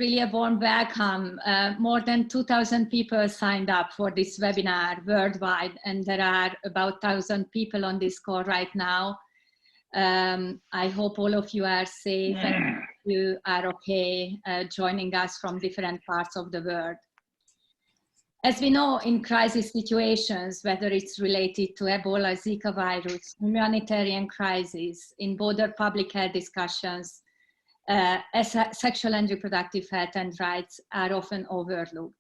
Really a warm welcome. More than 2,000 people signed up for this webinar worldwide, and there are about 1,000 people on this call right now. I hope all of you are safe and you are okay joining us from different parts of the world. As we know, in crisis situations, whether it's related to Ebola, Zika virus, humanitarian crisis, in broader public health discussions, sexual and reproductive health and rights are often overlooked.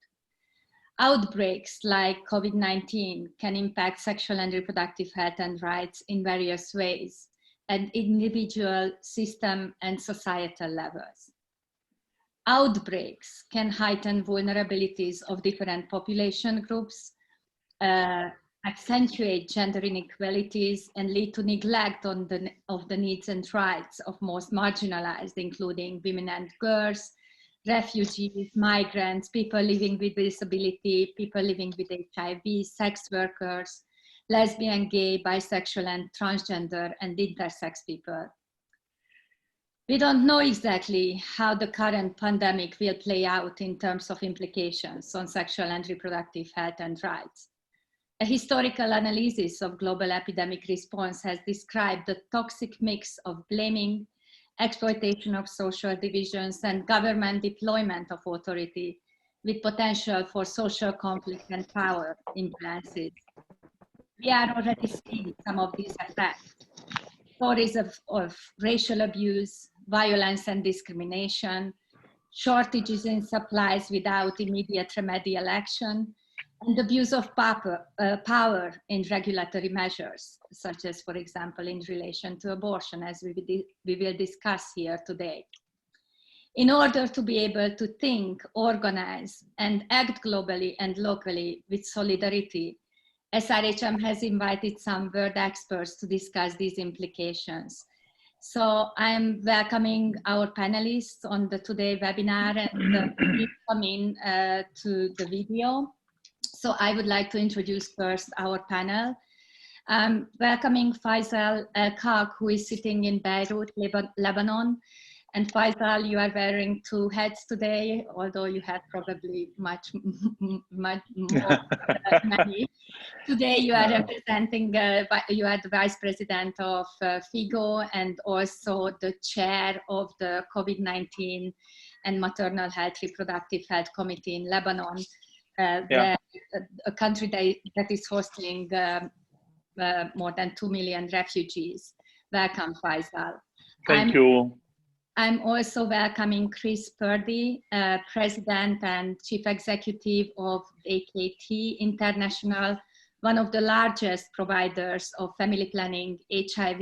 Outbreaks like COVID-19 can impact sexual and reproductive health and rights in various ways at individual, system, and societal levels. Outbreaks can heighten vulnerabilities of different population groups, accentuate gender inequalities, and lead to neglect of the needs and rights of most marginalized, including women and girls, refugees, migrants, people living with disability, people living with HIV, sex workers, lesbian, gay, bisexual, and transgender and intersex people. We don't know exactly how the current pandemic will play out in terms of implications on sexual and reproductive health and rights. A historical analysis of global epidemic response has described the toxic mix of blaming, exploitation of social divisions, and government deployment of authority with potential for social conflict and power imbalances. We are already seeing some of these effects. Stories of racial abuse, violence and discrimination, shortages in supplies without immediate remedial action, and abuse of power in regulatory measures, such as, for example, in relation to abortion, as we will discuss here today. In order to be able to think, organize, and act globally and locally with solidarity, SRHM has invited some world experts to discuss these implications. So I am welcoming our panelists on the today webinar, and please come in to the video. So I would like to introduce first our panel. Welcoming Faysal El Kak, who is sitting in Beirut, Lebanon. And Faysal, you are wearing two hats today, although you have probably much more than many. Today you are representing, you are the Vice President of Figo and also the Chair of the COVID-19 and Maternal Health Reproductive Health Committee in Lebanon, a country that is hosting more than 2 million refugees. Welcome, Faysal. Thank you. I'm also welcoming Purdy, President and Chief Executive of DKT International, one of the largest providers of family planning, HIV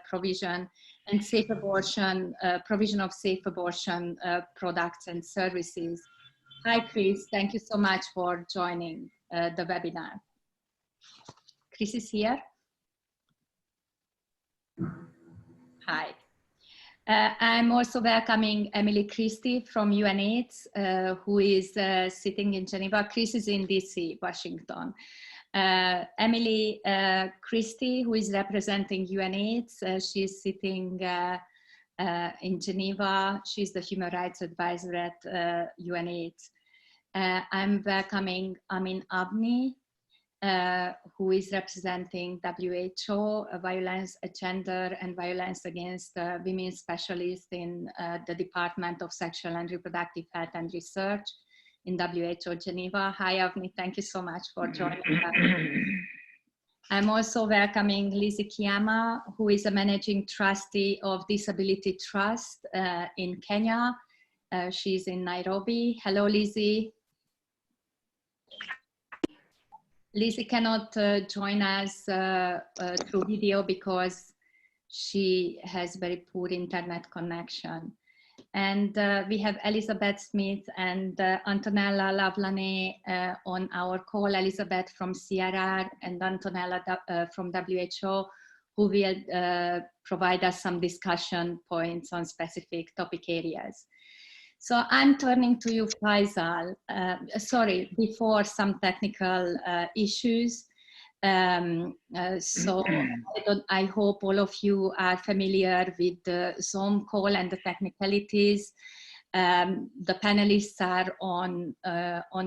provision, and safe abortion, provision of safe abortion products and services. Hi, Chris. Thank you so much for joining the webinar. Chris is here. Hi. I'm also welcoming Emily Christie from UNAIDS, who is sitting in Geneva. Chris is in DC, Washington. Emily Christie, who is representing UNAIDS, she's sitting in Geneva. She's the Human Rights Advisor at UNAIDS. I'm welcoming Avni, who is representing WHO, Gender and Violence Against Women Specialist in the Department of Sexual and Reproductive Health and Research in WHO Geneva. Hi, Avni, thank you so much for joining us. I'm also welcoming Lizzie Kiama, who is a Managing Trustee of Disability Trust in Kenya. She's in Nairobi. Hello, Lizzie. Lizzie cannot join us through video because she has very poor internet connection. And we have Elizabeth Smith and Antonella Lavlane on our call, Elizabeth from CRR and Antonella from WHO, who will provide us some discussion points on specific topic areas. So I'm turning to you, Faysal. Sorry, before some technical issues. So I hope all of you are familiar with the Zoom call and the technicalities. The panelists are on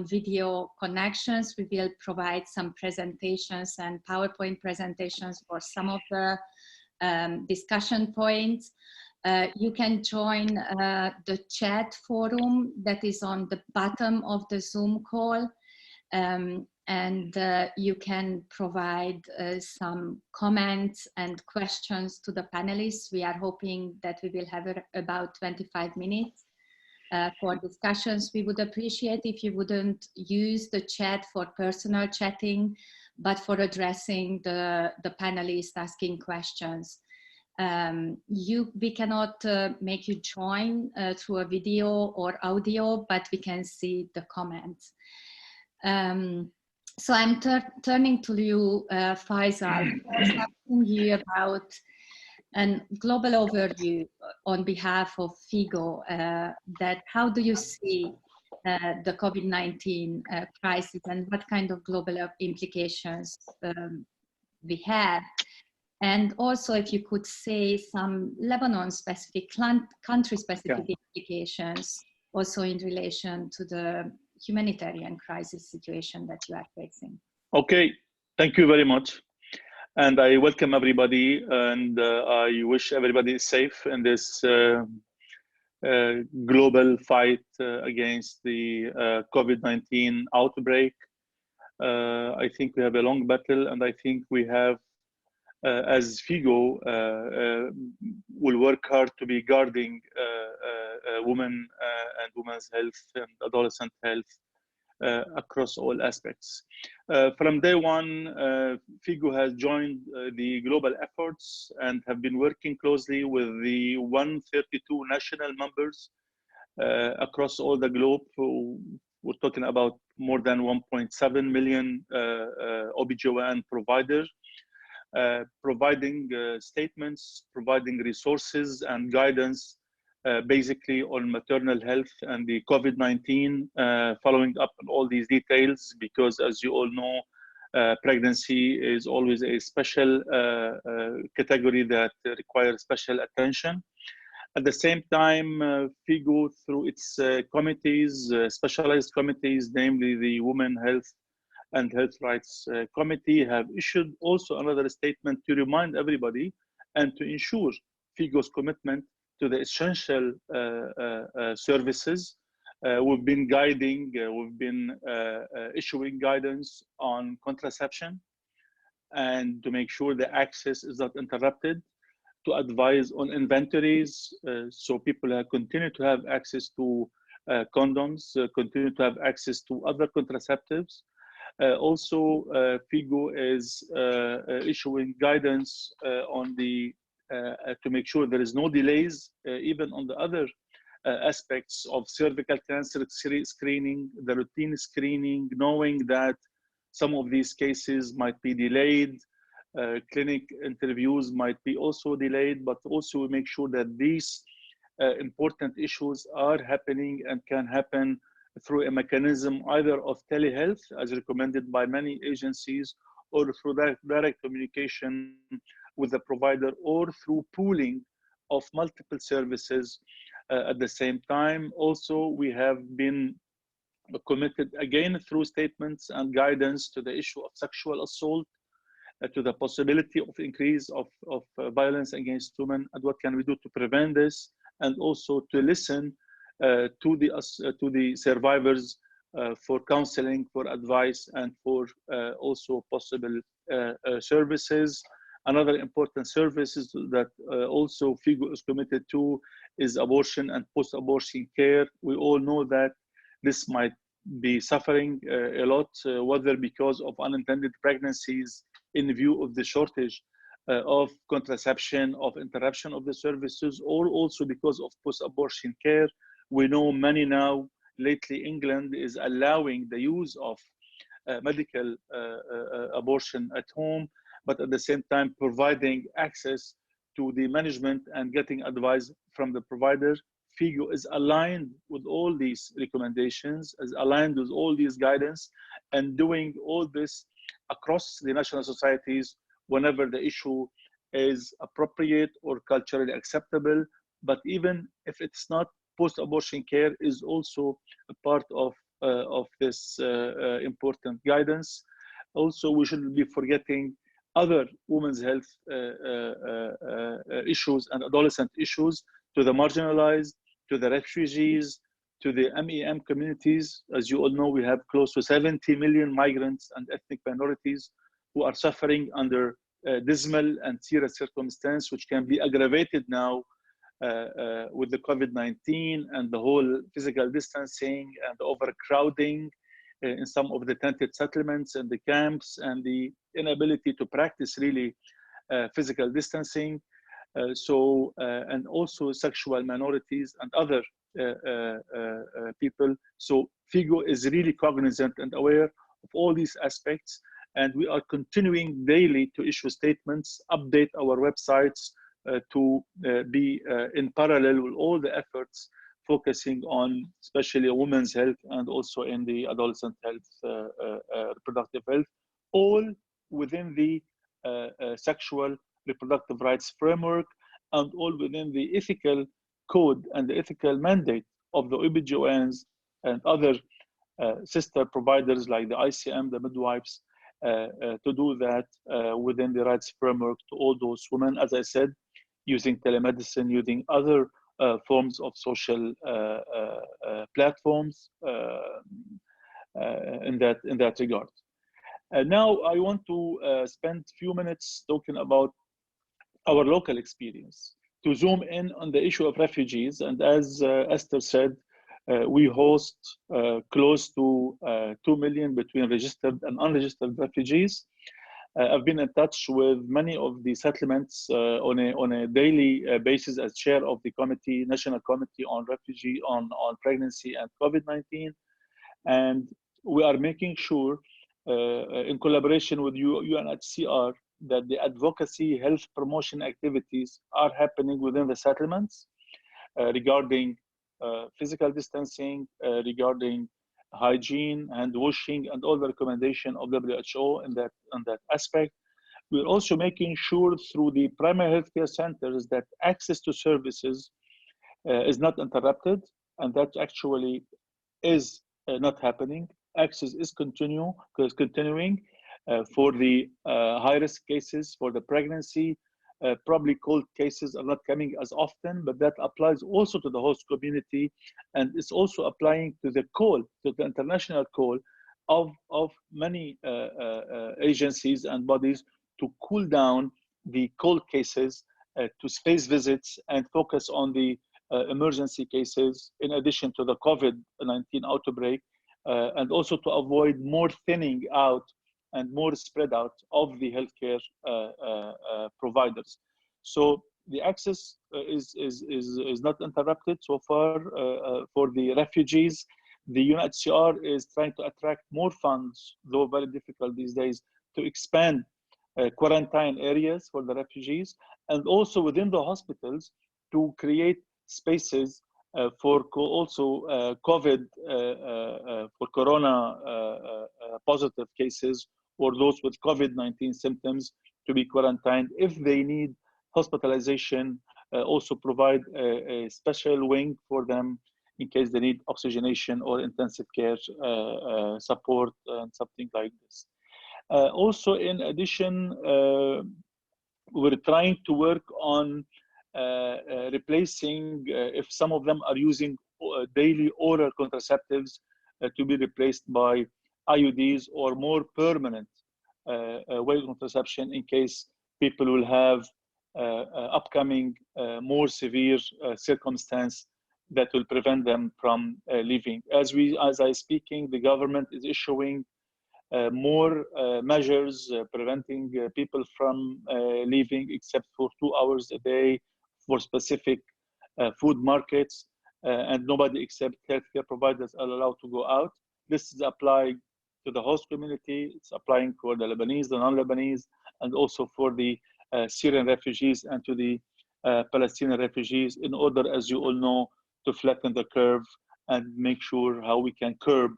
video connections. We will provide some presentations and PowerPoint presentations for some of the discussion points. You can join the chat forum that is on the bottom of the Zoom call, and you can provide some comments and questions to the panelists. We are hoping that we will have about 25 minutes for discussions. We would appreciate if you wouldn't use the chat for personal chatting, but for addressing the panelists asking questions. We cannot make you join through a video or audio, but we can see the comments. So I'm turning to you, Faysal, asking you about a global overview on behalf of Figo, that how do you see the COVID-19 crisis and what kind of global implications we have? And also, if you could say some Lebanon-specific, country-specific implications, also in relation to the humanitarian crisis situation that you are facing. Okay, thank you very much. And I welcome everybody, and I wish everybody is safe in this global fight against the COVID-19 outbreak. I think we have a long battle, and I think we have, as Figo, will work hard to be guarding women and women's health and adolescent health across all aspects. From day one, Figo has joined the global efforts and have been working closely with the 132 national members across all the globe. We're talking about more than 1.7 million OBGYN providers, providing statements, providing resources and guidance basically on maternal health and the COVID-19, following up on all these details, because as you all know, pregnancy is always a special category that requires special attention. At the same time, Figo, through its committees, specialized committees, namely the Women Health and Health Rights Committee, have issued also another statement to remind everybody and to ensure Figo's commitment to the essential services. We've been guiding, we've been issuing guidance on contraception and to make sure the access is not interrupted, to advise on inventories so people continue to have access to condoms, continue to have access to other contraceptives. Also, Figo is issuing guidance on the to make sure there is no delays, even on the other aspects of cervical cancer screening, the routine screening, knowing that some of these cases might be delayed, clinic interviews might be also delayed, but also make sure that these important issues are happening and can happen through a mechanism either of telehealth, as recommended by many agencies, or through direct communication with the provider, or through pooling of multiple services at the same time. Also, we have been committed again through statements and guidance to the issue of sexual assault, to the possibility of increase of violence against women, and what can we do to prevent this, and also to listen to the survivors for counseling, for advice, and for also possible services. Another important services that also Figo is committed to is abortion and post-abortion care. We all know that this might be suffering a lot, whether because of unintended pregnancies in view of the shortage of contraception, of interruption of the services, or also because of post-abortion care. We know many now, lately England is allowing the use of medical abortion at home, but at the same time providing access to the management and getting advice from the provider. Figo is aligned with all these recommendations, is aligned with all these guidance, and doing all this across the national societies whenever the issue is appropriate or culturally acceptable. But even if it's not post-abortion care is also a part of this important guidance. Also, we shouldn't be forgetting other women's health issues and adolescent issues, to the marginalized, to the refugees, to the MEM communities. As you all know, we have close to 70 million migrants and ethnic minorities who are suffering under dismal and serious circumstances, which can be aggravated now with the COVID-19 and the whole physical distancing and overcrowding in some of the tented settlements and the camps, and the inability to practice really physical distancing. And also sexual minorities and other people. So Figo is really cognizant and aware of all these aspects, and we are continuing daily to issue statements, update our websites to be in parallel with all the efforts focusing on especially women's health and also in the adolescent health, reproductive health, all within the sexual reproductive rights framework, and all within the ethical code and the ethical mandate of the OBGYNs and other sister providers like the ICM, the midwives, to do that within the rights framework to all those women, as I said, using telemedicine, using other forms of social platforms in that regard. Now I want to spend a few minutes talking about our local experience, to zoom in on the issue of refugees. And as Eszter said, we host close to 2 million between registered and unregistered refugees. I've been in touch with many of the settlements on a daily basis as chair of the committee, National Committee on Refugee, on Pregnancy and COVID-19. And we are making sure, in collaboration with UNHCR, that the advocacy health promotion activities are happening within the settlements regarding physical distancing, regarding hygiene, hand washing, and all the recommendation of WHO in that aspect. We're also making sure through the primary healthcare centers that access to services is not interrupted, and that actually is not happening. Access is continuing for the high-risk cases, for the pregnancy. Probably cold cases are not coming as often, but that applies also to the host community, and it's also applying to the call, to the international call of many agencies and bodies to cool down the cold cases, to space visits and focus on the emergency cases, in addition to the COVID-19 outbreak, and also to avoid more thinning out and more spread out of the healthcare providers. So the access is not interrupted so far for the refugees. The UNHCR is trying to attract more funds, though very difficult these days, to expand quarantine areas for the refugees, and also within the hospitals to create spaces for COVID, for corona positive cases, or those with COVID-19 symptoms, to be quarantined. If they need hospitalization, also provide a special wing for them in case they need oxygenation or intensive care support and something like this. Also, in addition, we're trying to work on replacing, if some of them are using daily oral contraceptives, to be replaced by IUDs or more permanent way of contraception, in case people will have upcoming more severe circumstance that will prevent them from leaving. As I speaking, the government is issuing more measures preventing people from leaving, except for 2 hours a day for specific food markets, and nobody except healthcare providers are allowed to go out. This is applied to the host community, it's applying for the Lebanese, the non-Lebanese, and also for the Syrian refugees and to the Palestinian refugees, in order, as you all know, to flatten the curve and make sure how we can curb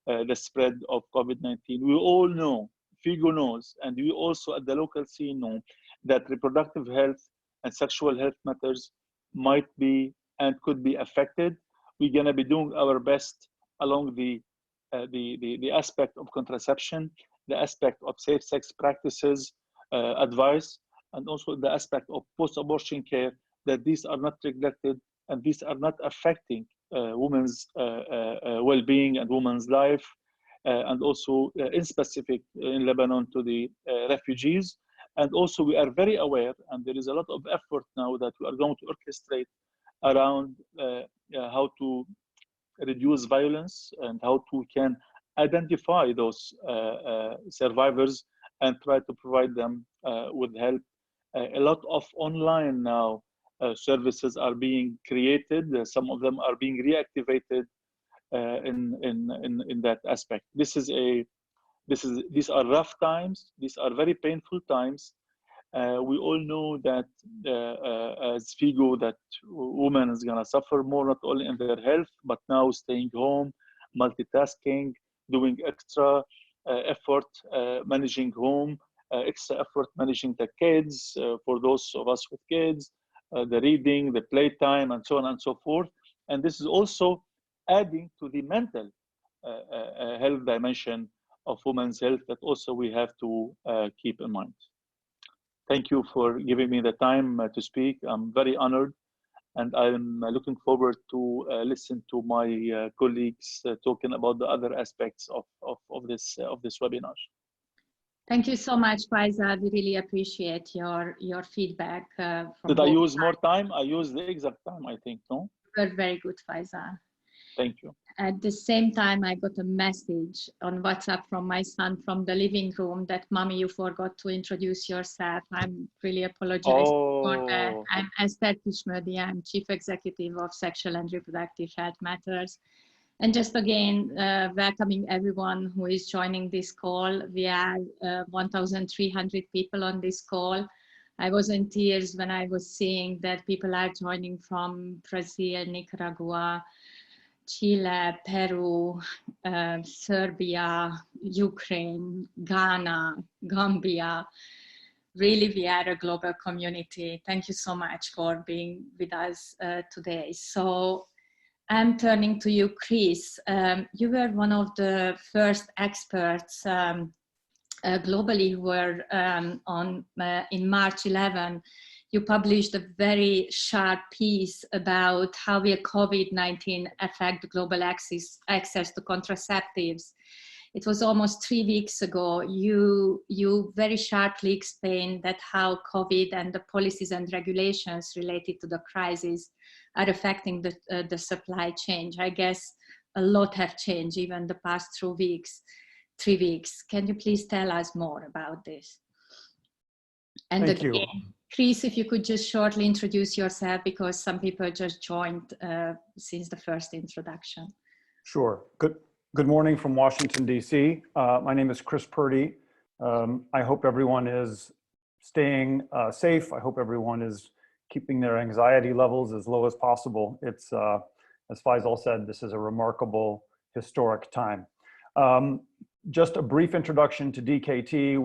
the spread of COVID-19. We all know, Figo knows, and we also at the local scene know, that reproductive health and sexual health matters might be and could be affected we're gonna be doing our best along the aspect of contraception, the aspect of safe sex practices, advice, and also the aspect of post-abortion care, that these are not neglected and these are not affecting women's well-being and women's life, and also in specific in Lebanon to the refugees. And also we are very aware, and there is a lot of effort now that we are going to orchestrate around how to reduce violence and how to can identify those survivors and try to provide them with help. A lot of online now services are being created. Some of them are being reactivated in that aspect. These are rough times. These are very painful times. We all know that as Figo, that women is gonna suffer more, not only in their health, but now staying home, multitasking, doing extra effort, managing home, extra effort managing the kids, for those of us with kids, the reading, the playtime, and so on and so forth. And this is also adding to the mental health dimension of women's health that also we have to keep in mind. Thank you for giving me the time to speak. I'm very honored, and I'm looking forward to listen to my colleagues talking about the other aspects of this webinar. Thank you so much, Faysal. We really appreciate your feedback. Did I use more time? I used the exact time, I think, no? You're very good, Faysal. Thank you. At the same time, I got a message on WhatsApp from my son from the living room that, Mommy, you forgot to introduce yourself. I'm really apologizing for that. I'm Eszter Kismodi. I'm Chief Executive of Sexual and Reproductive Health Matters. And just again, welcoming everyone who is joining this call. We are 1,300 people on this call. I was in tears when I was seeing that people are joining from Brazil, Nicaragua, Chile, Peru, Serbia, Ukraine, Ghana, Gambia. Really, we are a global community. Thank you so much for being with us today. So I'm turning to you, Chris. You were one of the first experts globally who were in March 11. You published a very sharp piece about how will COVID-19 affect global access to contraceptives. It was almost 3 weeks ago. You very sharply explained that how COVID and the policies and regulations related to the crisis are affecting the supply chain. I guess a lot have changed even the past 3 weeks. Can you please tell us more about this? And Thank again, you. Chris, if you could just shortly introduce yourself, because some people just joined since the first introduction. Sure. Good morning from Washington, D.C. My name is Chris Purdy. I hope everyone is staying safe. I hope everyone is keeping their anxiety levels as low as possible. It's, as Faysal said, this is a remarkable, historic time. Just a brief introduction to DKT.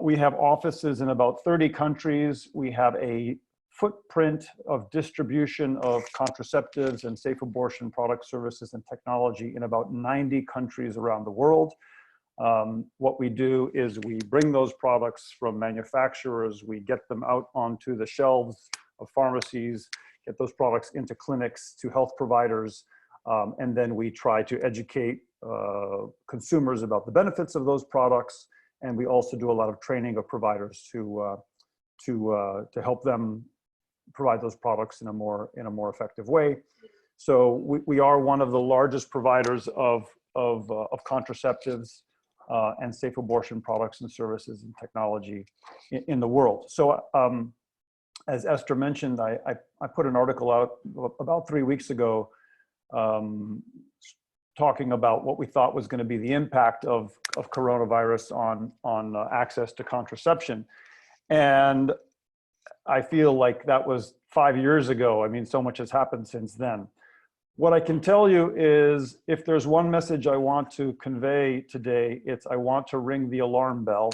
We have offices in about 30 countries. We have a footprint of distribution of contraceptives and safe abortion products, services, and technology in about 90 countries around the world. What we do is we bring those products from manufacturers, we get them out onto the shelves of pharmacies, get those products into clinics to health providers, and then we try to educate consumers about the benefits of those products. And we also do a lot of training of providers to help them provide those products in a more effective way. So we are one of the largest providers of contraceptives and safe abortion products and services and technology in the world. So as Eszter mentioned, I put an article out about 3 weeks ago talking about what we thought was going to be the impact of coronavirus on access to contraception. And I feel like that was 5 years ago. I mean, so much has happened since then. What I can tell you is, if there's one message I want to convey today, it's I want to ring the alarm bell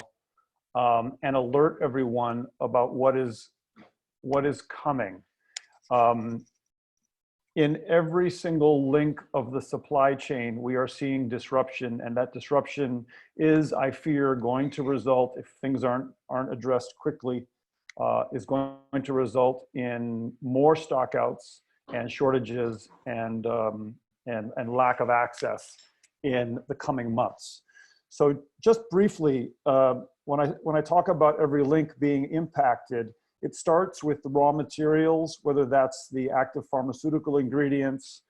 and alert everyone about what is coming. in every single link of the supply chain, we are seeing disruption, and that disruption is, I fear, going to result, if things aren't addressed quickly, is going to result in more stockouts and shortages and lack of access in the coming months. So just briefly, when I talk about every link being impacted, it starts with the raw materials, whether that's the active pharmaceutical ingredients,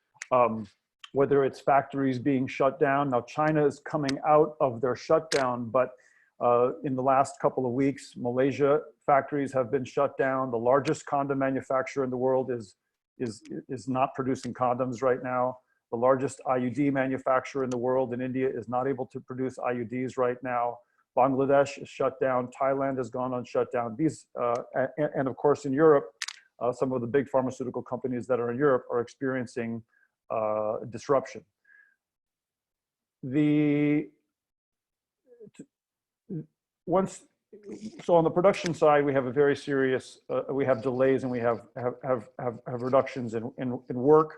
whether it's factories being shut down. Now, China is coming out of their shutdown, but in the last couple of weeks, Malaysia factories have been shut down. The largest condom manufacturer in the world is not producing condoms right now. The largest IUD manufacturer in the world in India is not able to produce IUDs right now. Bangladesh is shut down. Thailand has gone on shutdown. These, and of course in Europe, some of the big pharmaceutical companies that are in Europe are experiencing disruption. So on the production side, we have a very serious, we have delays and we have reductions in work.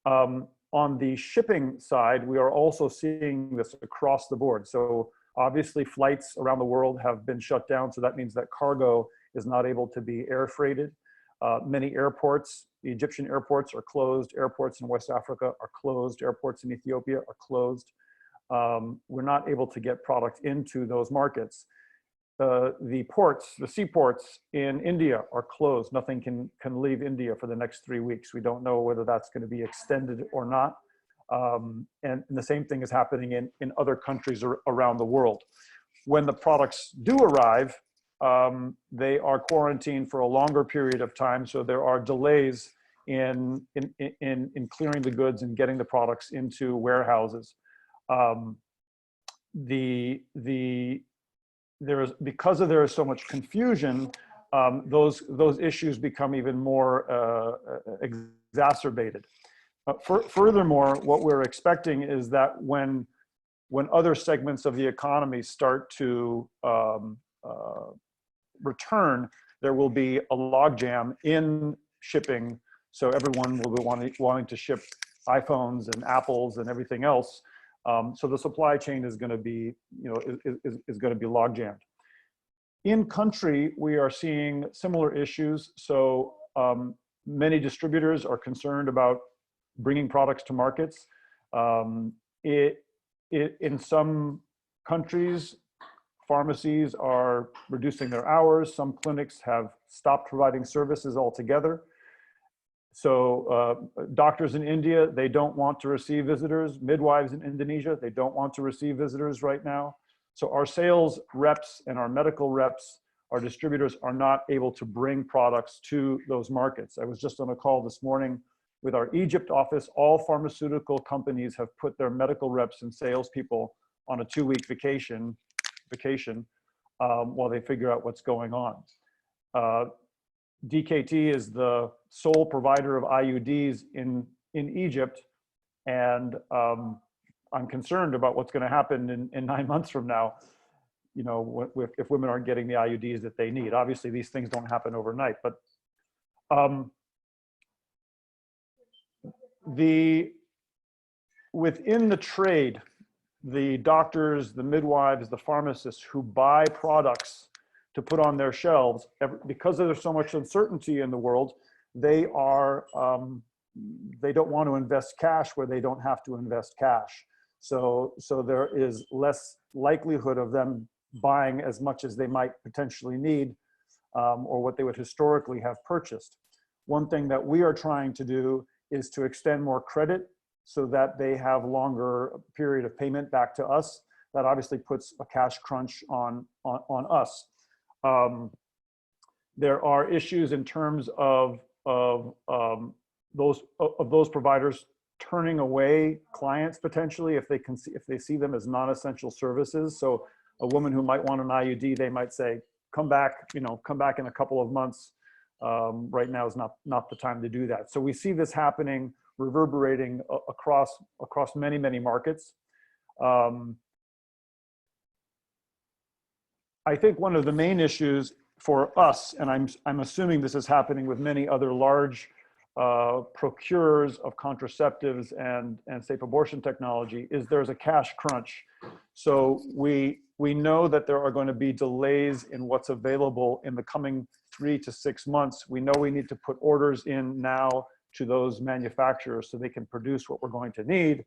On the shipping side, we are also seeing this across the board. So obviously flights around the world have been shut down. So that means that cargo is not able to be air freighted. Many airports, the Egyptian airports are closed. Airports in West Africa are closed. Airports in Ethiopia are closed. We're not able to get product into those markets. The ports, the seaports in India are closed. Nothing can leave India for the next 3 weeks. We don't know whether that's going to be extended or not. And the same thing is happening in other countries around the world. When the products do arrive, they are quarantined for a longer period of time. So there are delays in clearing the goods and getting the products into warehouses. Because there is so much confusion, those issues become even more exacerbated. Furthermore, what we're expecting is that when other segments of the economy start to return, there will be a logjam in shipping. So everyone will be wanting to ship iPhones and Apples and everything else. So the supply chain is going to be, is going to be log jammed. In country, we are seeing similar issues. So many distributors are concerned about bringing products to markets. In some countries, pharmacies are reducing their hours. Some clinics have stopped providing services altogether. So doctors in India, they don't want to receive visitors. Midwives in Indonesia, they don't want to receive visitors right now. So our sales reps and our medical reps, our distributors are not able to bring products to those markets. I was just on a call this morning with our Egypt office. All pharmaceutical companies have put their medical reps and salespeople on a 2-week vacation while they figure out what's going on. DKT is the sole provider of IUDs in Egypt, and I'm concerned about what's going to happen in 9 months from now. If women aren't getting the IUDs that they need. Obviously, these things don't happen overnight, but within the trade, the doctors, the midwives, the pharmacists who buy products to put on their shelves, because there's so much uncertainty in the world, they don't want to invest cash where they don't have to invest cash. So there is less likelihood of them buying as much as they might potentially need, or what they would historically have purchased. One thing that we are trying to do is to extend more credit so that they have longer period of payment back to us. That obviously puts a cash crunch on us. There are issues in terms of those providers turning away clients potentially if they see them as non-essential services. So a woman who might want an IUD, they might say, come back in a couple of months. Right now is not the time to do that. So we see this happening, reverberating across many markets. I think one of the main issues for us, and I'm assuming this is happening with many other large procurers of contraceptives and safe abortion technology is there's a cash crunch. So we know that there are going to be delays in what's available in the coming 3 to 6 months. We know we need to put orders in now to those manufacturers so they can produce what we're going to need.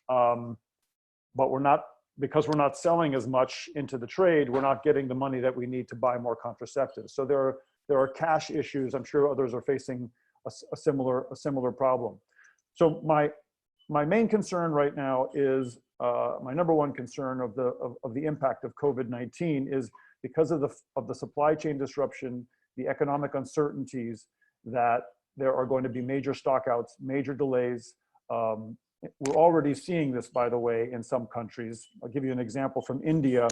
But because we're not selling as much into the trade, we're not getting the money that we need to buy more contraceptives. So there are cash issues. I'm sure others are facing a similar problem. So my main concern right now is my number one concern of the impact of COVID-19 is because of the supply chain disruption, the economic uncertainties, that there are going to be major stockouts, major delays. We're already seeing this, by the way, in some countries. I'll give you an example from India.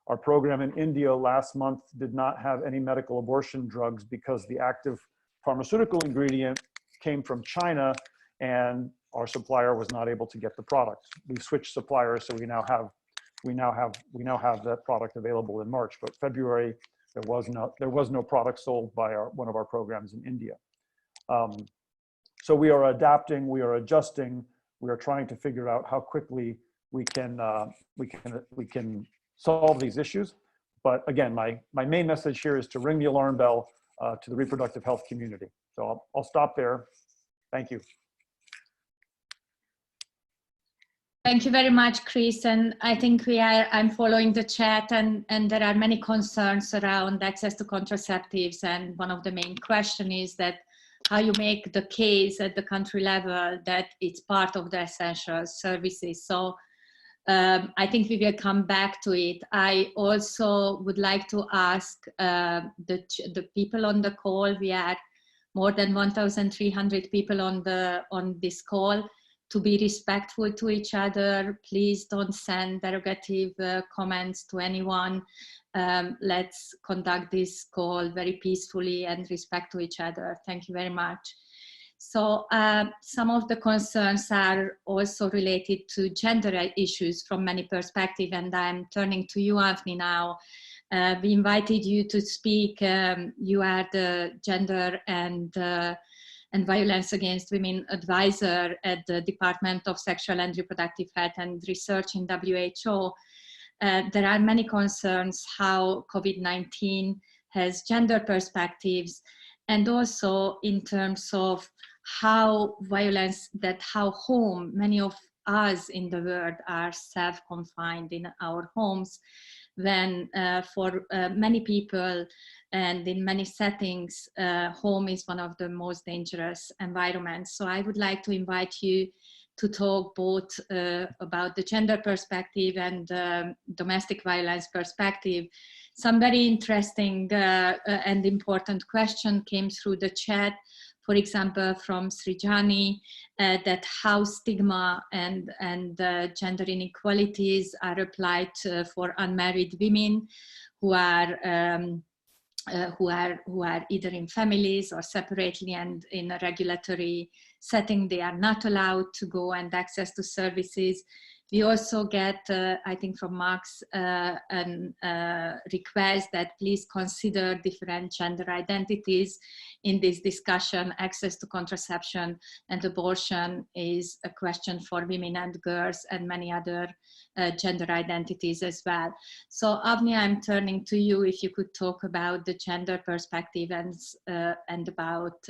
Our program in India last month did not have any medical abortion drugs because the active pharmaceutical ingredient came from China and our supplier was not able to get the product. We switched suppliers, so we now have that product available in March. But February, there was no product sold by one of our programs in India. So we are adapting, we are adjusting, we are trying to figure out how quickly we can solve these issues. But again, my main message here is to ring the alarm bell to the reproductive health community. So I'll stop there. Thank you. Thank you very much, Chris. And I think I'm following the chat, and there are many concerns around access to contraceptives. And one of the main questions is that how you make the case at the country level that it's part of the essential services. So I think we will come back to it. I also would like to ask the people on the call. We are more than 1,300 people on this call, to be respectful to each other. Please don't send derogative comments to anyone. Let's conduct this call very peacefully and respect to each other. Thank you very much. So some of the concerns are also related to gender issues from many perspectives, and I'm turning to you, Avni, now. We invited you to speak. You are the gender and violence against women advisor at the Department of Sexual and Reproductive Health and Research in WHO. There are many concerns how COVID-19 has gender perspectives, and also in terms of how home, many of us in the world are self-confined in our homes, when for many people and in many settings, home is one of the most dangerous environments. So I would like to invite you to talk both about the gender perspective and domestic violence perspective. Some very interesting and important question came through the chat. For example, from Srijani, that how stigma and gender inequalities are applied for unmarried women who are either in families or separately, and in a regulatory setting they are not allowed to go and access to services. We also get, I think from Max, a request that please consider different gender identities in this discussion. Access to contraception and abortion is a question for women and girls and many other gender identities as well. So Avni, I'm turning to you if you could talk about the gender perspective and about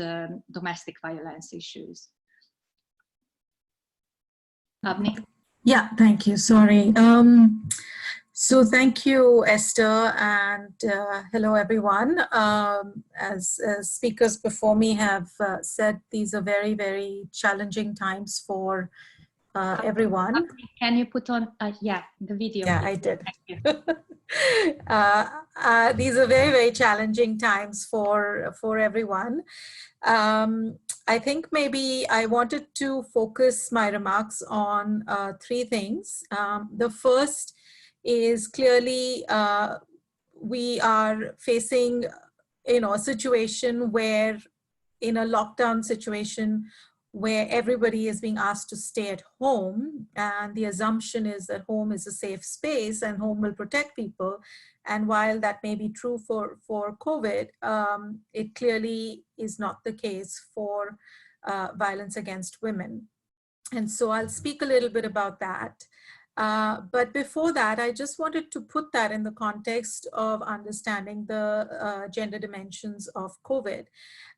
domestic violence issues. Avni? Yeah, thank you. Sorry. So thank you, Eszter, and hello, everyone. As speakers before me have said, these are very, very challenging times for everyone. Can you put on, the video? Yeah, please? I did. Thank you. These are very, very challenging times for everyone. I think maybe I wanted to focus my remarks on three things. The first is clearly we are facing, a situation where, in a lockdown situation, where everybody is being asked to stay at home, and the assumption is that home is a safe space and home will protect people. And while that may be true for COVID, it clearly is not the case for violence against women. And so I'll speak a little bit about that. But before that, I just wanted to put that in the context of understanding the gender dimensions of COVID.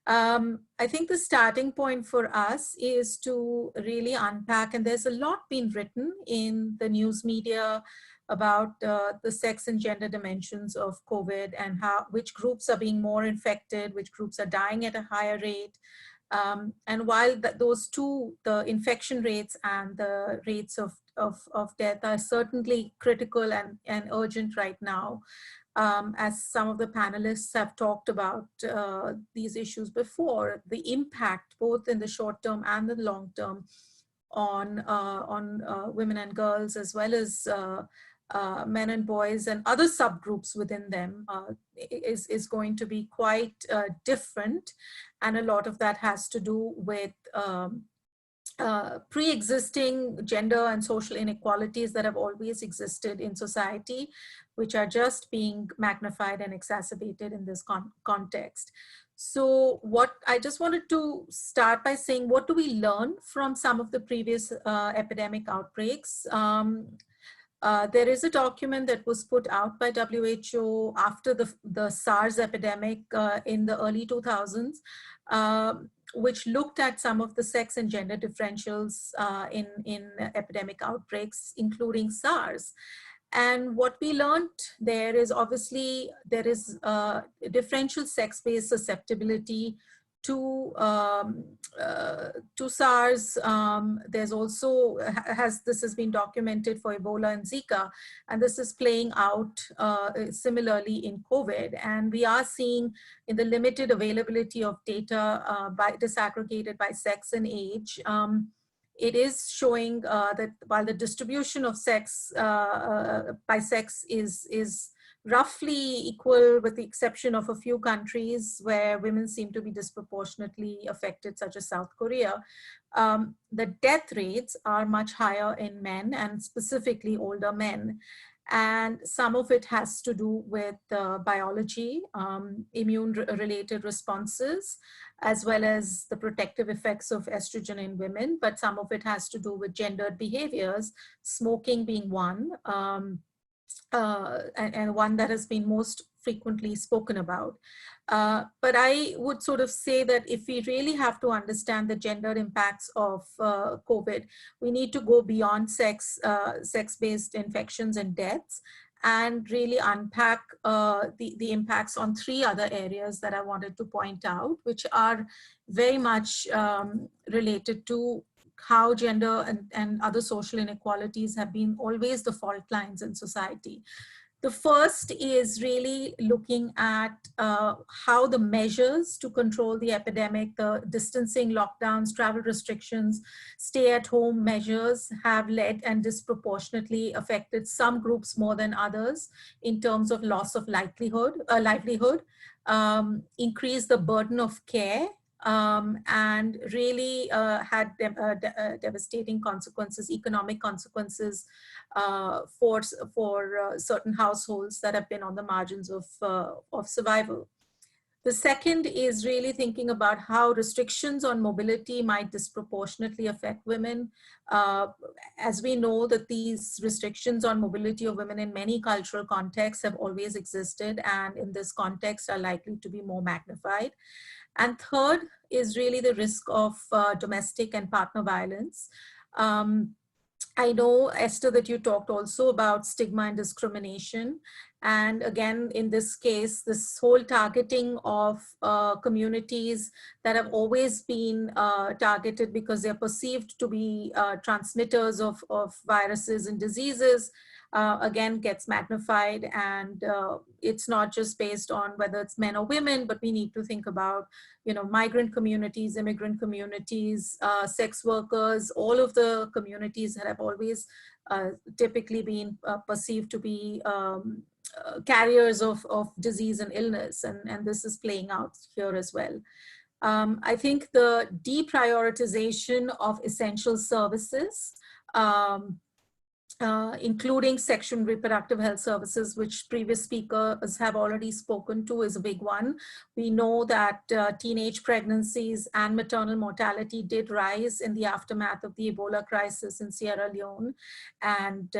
I think the starting point for us is to really unpack, and there's a lot been written in the news media about the sex and gender dimensions of COVID and which groups are being more infected, which groups are dying at a higher rate. And while those two, the infection rates and the rates of death are certainly critical and urgent right now, as some of the panelists have talked about these issues before, the impact both in the short term and the long term on women and girls, as well as men and boys and other subgroups within them is going to be quite different. And a lot of that has to do with pre-existing gender and social inequalities that have always existed in society, which are just being magnified and exacerbated in this context. So what I just wanted to start by saying, what do we learn from some of the previous epidemic outbreaks? There is a document that was put out by WHO after the SARS epidemic in the early 2000s, which looked at some of the sex and gender differentials in epidemic outbreaks, including SARS. And what we learned there is obviously there is differential sex-based susceptibility to SARS. There's also, this has been documented for Ebola and Zika, and this is playing out similarly in COVID. And we are seeing in the limited availability of data disaggregated by sex and age, it is showing that while the distribution of sex by sex is roughly equal, with the exception of a few countries where women seem to be disproportionately affected, such as South Korea, the death rates are much higher in men, and specifically older men. And some of it has to do with biology, immune-related responses, as well as the protective effects of estrogen in women, but some of it has to do with gendered behaviors, smoking being one, and one that has been most frequently spoken about. But I would sort of say that if we really have to understand the gender impacts of COVID, we need to go beyond sex-based infections and deaths, and really unpack the impacts on three other areas that I wanted to point out, which are very much related to how gender and other social inequalities have been always the fault lines in society. The first is really looking at how the measures to control the epidemic, the distancing, lockdowns, travel restrictions, stay-at-home measures have led and disproportionately affected some groups more than others in terms of loss of livelihood, increase the burden of care, and really had devastating consequences, economic consequences for certain households that have been on the margins of survival. The second is really thinking about how restrictions on mobility might disproportionately affect women. As we know that these restrictions on mobility of women in many cultural contexts have always existed, and in this context are likely to be more magnified. And third is really the risk of domestic and partner violence. I know, Eszter, that you talked also about stigma and discrimination. And again, in this case, this whole targeting of communities that have always been targeted because they're perceived to be transmitters of viruses and diseases, again, gets magnified. And it's not just based on whether it's men or women, but we need to think about, migrant communities, immigrant communities, sex workers, all of the communities that have always typically been perceived to be carriers of disease and illness. And this is playing out here as well. I think the deprioritization of essential services including sexual and reproductive health services, which previous speakers have already spoken to, is a big one. We know that teenage pregnancies and maternal mortality did rise in the aftermath of the Ebola crisis in Sierra Leone. And,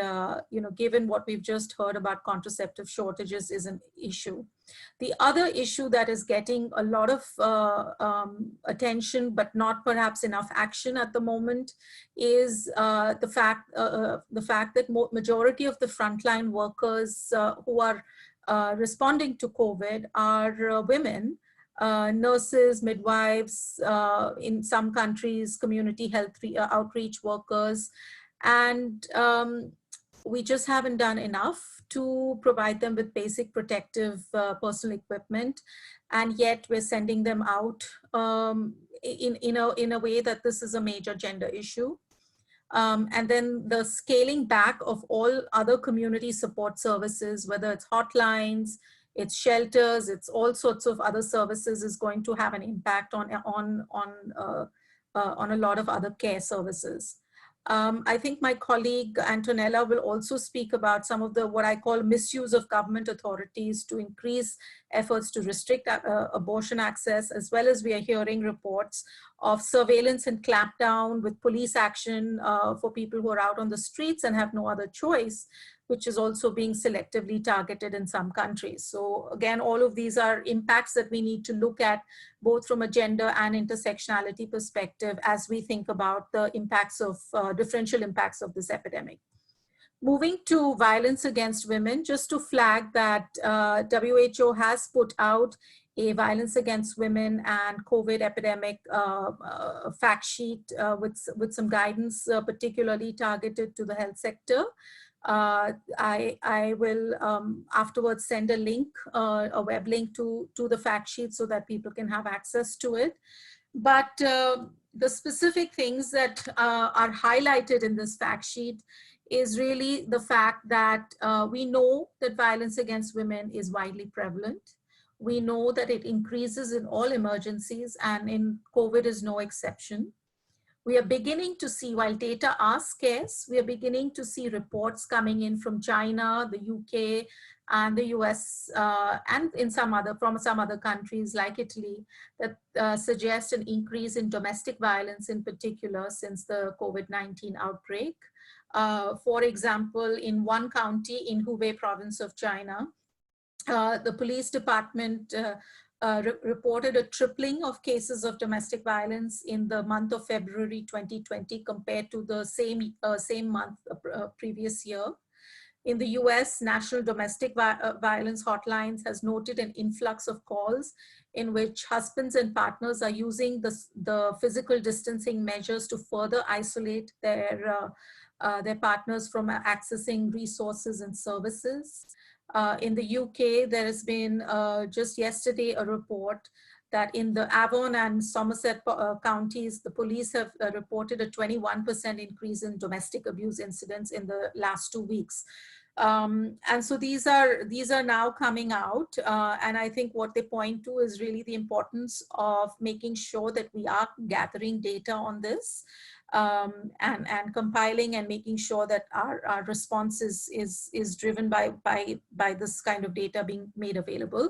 given what we've just heard about contraceptive shortages is an issue. The other issue that is getting a lot of attention, but not perhaps enough action at the moment, is the fact that majority of the frontline workers who are responding to COVID are women, nurses, midwives, in some countries, community health outreach workers, and we just haven't done enough to provide them with basic protective personal equipment, and yet we're sending them out in a way that this is a major gender issue. And then the scaling back of all other community support services, whether it's hotlines, it's shelters, it's all sorts of other services, is going to have an impact on a lot of other care services. I think my colleague Antonella will also speak about some of the what I call misuse of government authorities to increase efforts to restrict abortion access, as well as we are hearing reports of surveillance and clampdown with police action for people who are out on the streets and have no other choice, which is also being selectively targeted in some countries. So again, all of these are impacts that we need to look at both from a gender and intersectionality perspective as we think about the impacts of differential impacts of this epidemic. Moving to violence against women, just to flag that WHO has put out a violence against women and COVID epidemic fact sheet with some guidance particularly targeted to the health sector. I will afterwards send a link, a web link to the fact sheet so that people can have access to it. But the specific things that are highlighted in this fact sheet is really the fact that we know that violence against women is widely prevalent. We know that it increases in all emergencies, and in COVID is no exception. We are beginning to see, while data are scarce, we are beginning to see reports coming in from China, the UK, and the US, and from some other countries like Italy, that suggest an increase in domestic violence in particular since the COVID-19 outbreak. For example, in one county in Hubei province of China, the police department reported a tripling of cases of domestic violence in the month of February 2020 compared to the same month previous year. In the US, National Domestic Violence Hotlines has noted an influx of calls in which husbands and partners are using the physical distancing measures to further isolate their partners from accessing resources and services. In the UK, there has been just yesterday a report that in the Avon and Somerset counties, the police have reported a 21% increase in domestic abuse incidents in the last 2 weeks. And so these are now coming out, and I think what they point to is really the importance of making sure that we are gathering data on this and compiling and making sure that our response is driven by this kind of data being made available.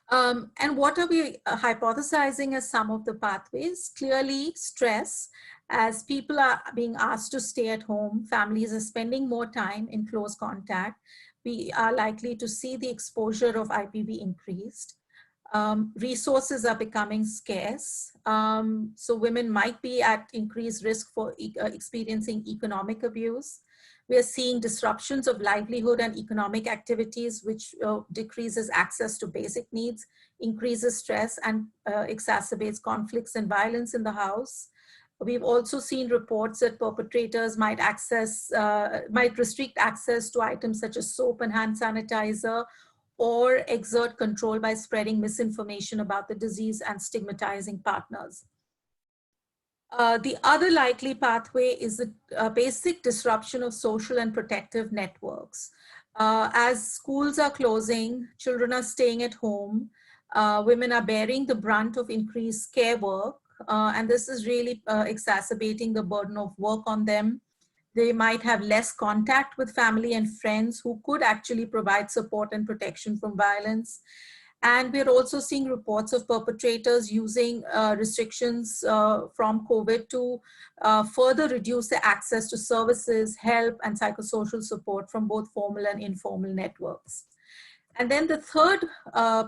And what are we hypothesizing as some of the pathways? Clearly stress. As people are being asked to stay at home, families are spending more time in close contact, we are likely to see the exposure of IPV increased. Resources are becoming scarce, so women might be at increased risk for experiencing economic abuse. We are seeing disruptions of livelihood and economic activities, which decreases access to basic needs, increases stress, and exacerbates conflicts and violence in the house. We've also seen reports that perpetrators might restrict access to items such as soap and hand sanitizer, or exert control by spreading misinformation about the disease and stigmatizing partners. The other likely pathway is the basic disruption of social and protective networks. As schools are closing, children are staying at home, women are bearing the brunt of increased care work, and this is really exacerbating the burden of work on them. They might have less contact with family and friends who could actually provide support and protection from violence. And we're also seeing reports of perpetrators using restrictions from COVID to further reduce their access to services, help, and psychosocial support from both formal and informal networks. And then the third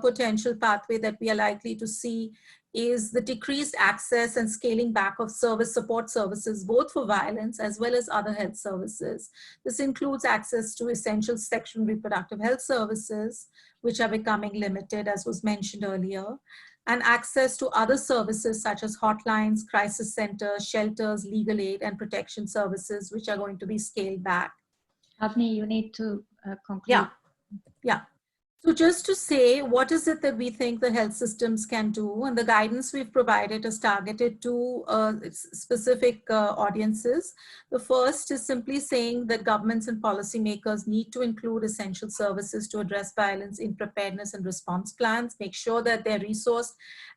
potential pathway that we are likely to see is the decreased access and scaling back of support services, both for violence as well as other health services. This includes access to essential sexual and reproductive health services, which are becoming limited, as was mentioned earlier, and access to other services such as hotlines, crisis centers, shelters, legal aid, and protection services, which are going to be scaled back. Avni, you need to conclude. Yeah. So just to say, what is it that we think the health systems can do? And the guidance we've provided is targeted to specific audiences. The first is simply saying that governments and policymakers need to include essential services to address violence in preparedness and response plans, make sure that they're resourced,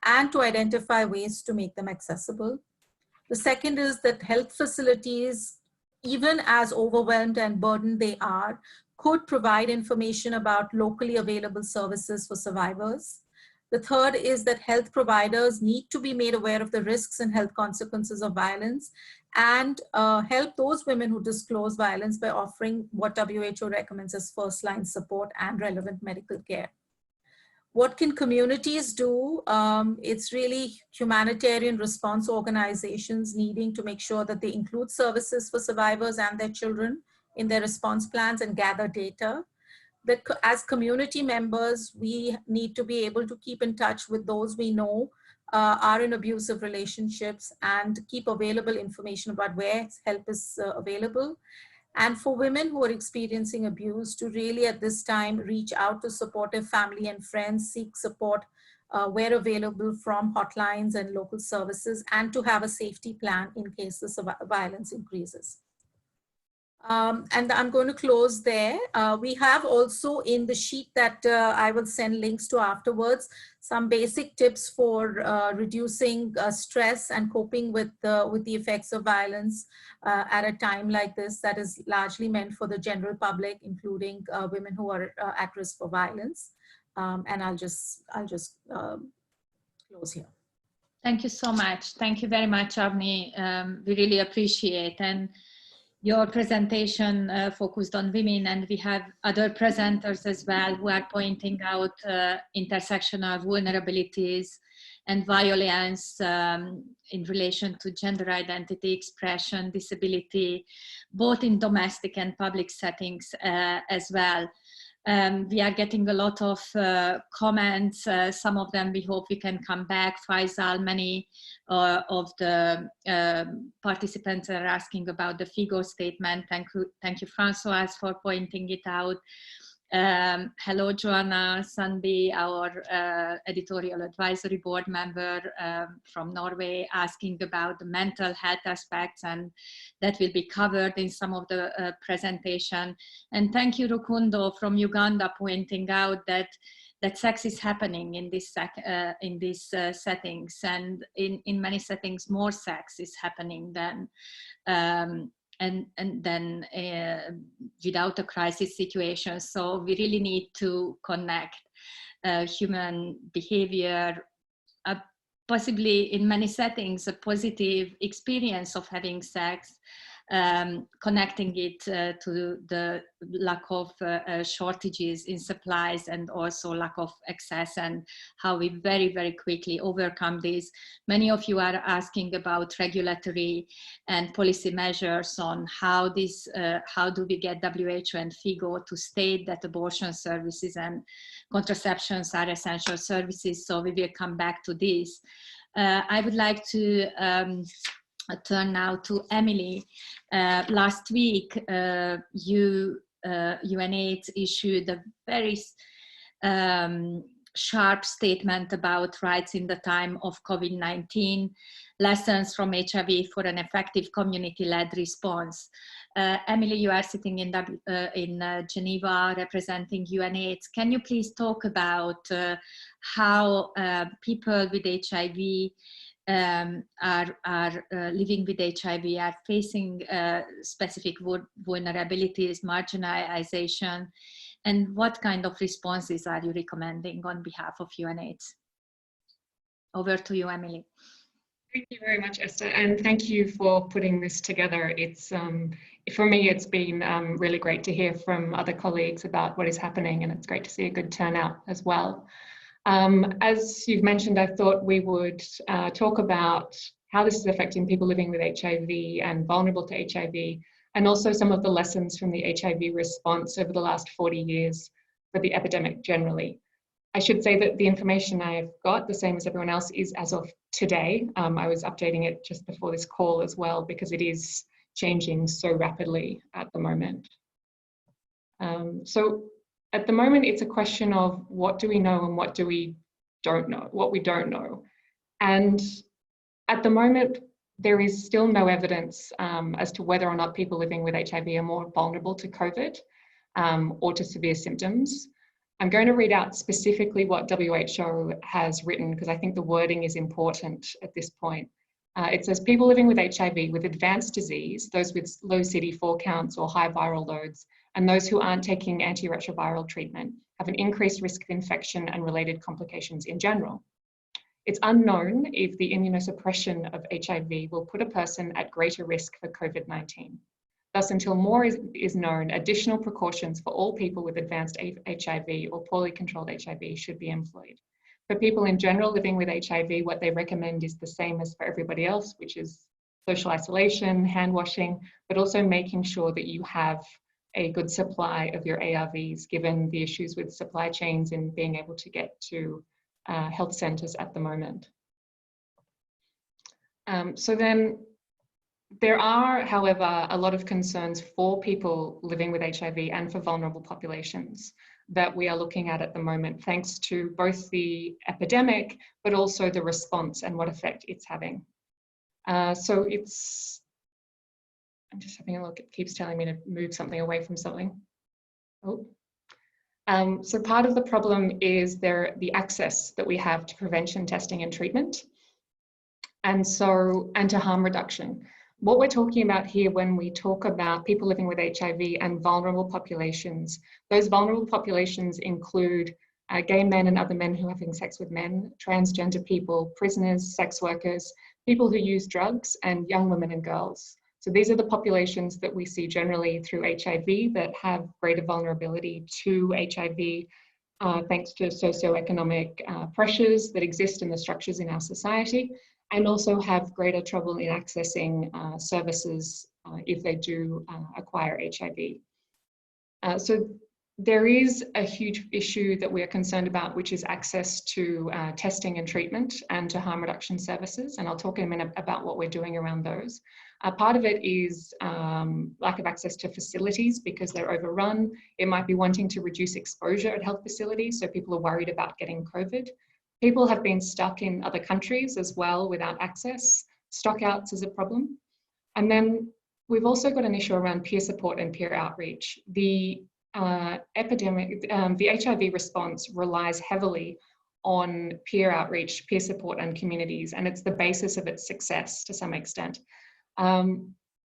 and to identify ways to make them accessible. The second is that health facilities, even as overwhelmed and burdened they are, could provide information about locally available services for survivors. The third is that health providers need to be made aware of the risks and health consequences of violence and help those women who disclose violence by offering what WHO recommends as first-line support and relevant medical care. What can communities do? It's really humanitarian response organizations needing to make sure that they include services for survivors and their children in their response plans and gather data. That as community members, we need to be able to keep in touch with those we know are in abusive relationships and keep available information about where help is available. And for women who are experiencing abuse to really at this time reach out to supportive family and friends, seek support where available from hotlines and local services, and to have a safety plan in case the violence increases. And I'm going to close there. We have also in the sheet that I will send links to afterwards, some basic tips for reducing stress and coping with the effects of violence at a time like this that is largely meant for the general public, including women who are at risk for violence. And I'll just close here. Thank you so much. Thank you very much, Avni. We really appreciate. And your presentation focused on women, and we have other presenters as well who are pointing out intersectional vulnerabilities and violence in relation to gender identity, expression, disability, both in domestic and public settings as well. We are getting a lot of comments. Some of them we hope we can come back. Faysal, many of the participants are asking about the Figo statement. Thank you, Francoise, for pointing it out. Hello, Joanna Sandby, our editorial advisory board member from Norway, asking about the mental health aspects, and that will be covered in some of the presentation. And thank you, Rukundo from Uganda, pointing out that sex is happening in this settings, and in many settings more sex is happening than and then without a crisis situation. So we really need to connect human behavior, possibly in many settings, a positive experience of having sex, connecting it to the lack of shortages in supplies and also lack of access, and how we very, very quickly overcome this. Many of you are asking about regulatory and policy measures on how do we get WHO and Figo to state that abortion services and contraceptions are essential services. So we will come back to this. I would like to turn now to Emily. Last week, UNAIDS issued a very sharp statement about rights in the time of COVID-19, lessons from HIV for an effective community-led response. Emily, you are sitting in Geneva representing UNAIDS. Can you please talk about how people with HIV are living with HIV are facing specific vulnerabilities, marginalization, and what kind of responses are you recommending on behalf of UNAIDS? Over to you, Emily. Thank you very much, Eszter, and thank you for putting this together. It's for me, it's been really great to hear from other colleagues about what is happening, and it's great to see a good turnout as well. As you've mentioned, I thought we would talk about how this is affecting people living with HIV and vulnerable to HIV, and also some of the lessons from the HIV response over the last 40 years for the epidemic generally. I should say that the information I've got, the same as everyone else, is as of today. I was updating it just before this call as well, because it is changing so rapidly at the moment. So at the moment, it's a question of what do we know and what do we don't know, what we don't know. And at the moment, there is still no evidence as to whether or not people living with HIV are more vulnerable to COVID or to severe symptoms. I'm going to read out specifically what WHO has written, because I think the wording is important at this point. It says people living with HIV with advanced disease, those with low CD4 counts or high viral loads, and those who aren't taking antiretroviral treatment have an increased risk of infection and related complications in general. It's unknown if the immunosuppression of HIV will put a person at greater risk for COVID-19. Thus, until more is known, additional precautions for all people with advanced HIV or poorly controlled HIV should be employed. For people in general living with HIV, what they recommend is the same as for everybody else, which is social isolation, hand washing, but also making sure that you have a good supply of your ARVs, given the issues with supply chains and being able to get to health centres at the moment. So then, there are, however, a lot of concerns for people living with HIV and for vulnerable populations that we are looking at the moment, thanks to both the epidemic, but also the response and what effect it's having. So it's, I'm just having a look, it keeps telling me to move something away from something. Oh. So part of the problem is the access that we have to prevention, testing and treatment, and to harm reduction. What we're talking about here when we talk about people living with HIV and vulnerable populations, those vulnerable populations include gay men and other men who are having sex with men, transgender people, prisoners, sex workers, people who use drugs, and young women and girls. So these are the populations that we see generally through HIV that have greater vulnerability to HIV thanks to socio-economic pressures that exist in the structures in our society, and also have greater trouble in accessing services if they do acquire HIV. So there is a huge issue that we are concerned about, which is access to testing and treatment and to harm reduction services. And I'll talk in a minute about what we're doing around those. Part of it is lack of access to facilities because they're overrun. It might be wanting to reduce exposure at health facilities, so people are worried about getting COVID. People have been stuck in other countries as well without access. Stockouts is a problem. And then we've also got an issue around peer support and peer outreach. The the HIV response relies heavily on peer outreach, peer support and communities, and it's the basis of its success to some extent.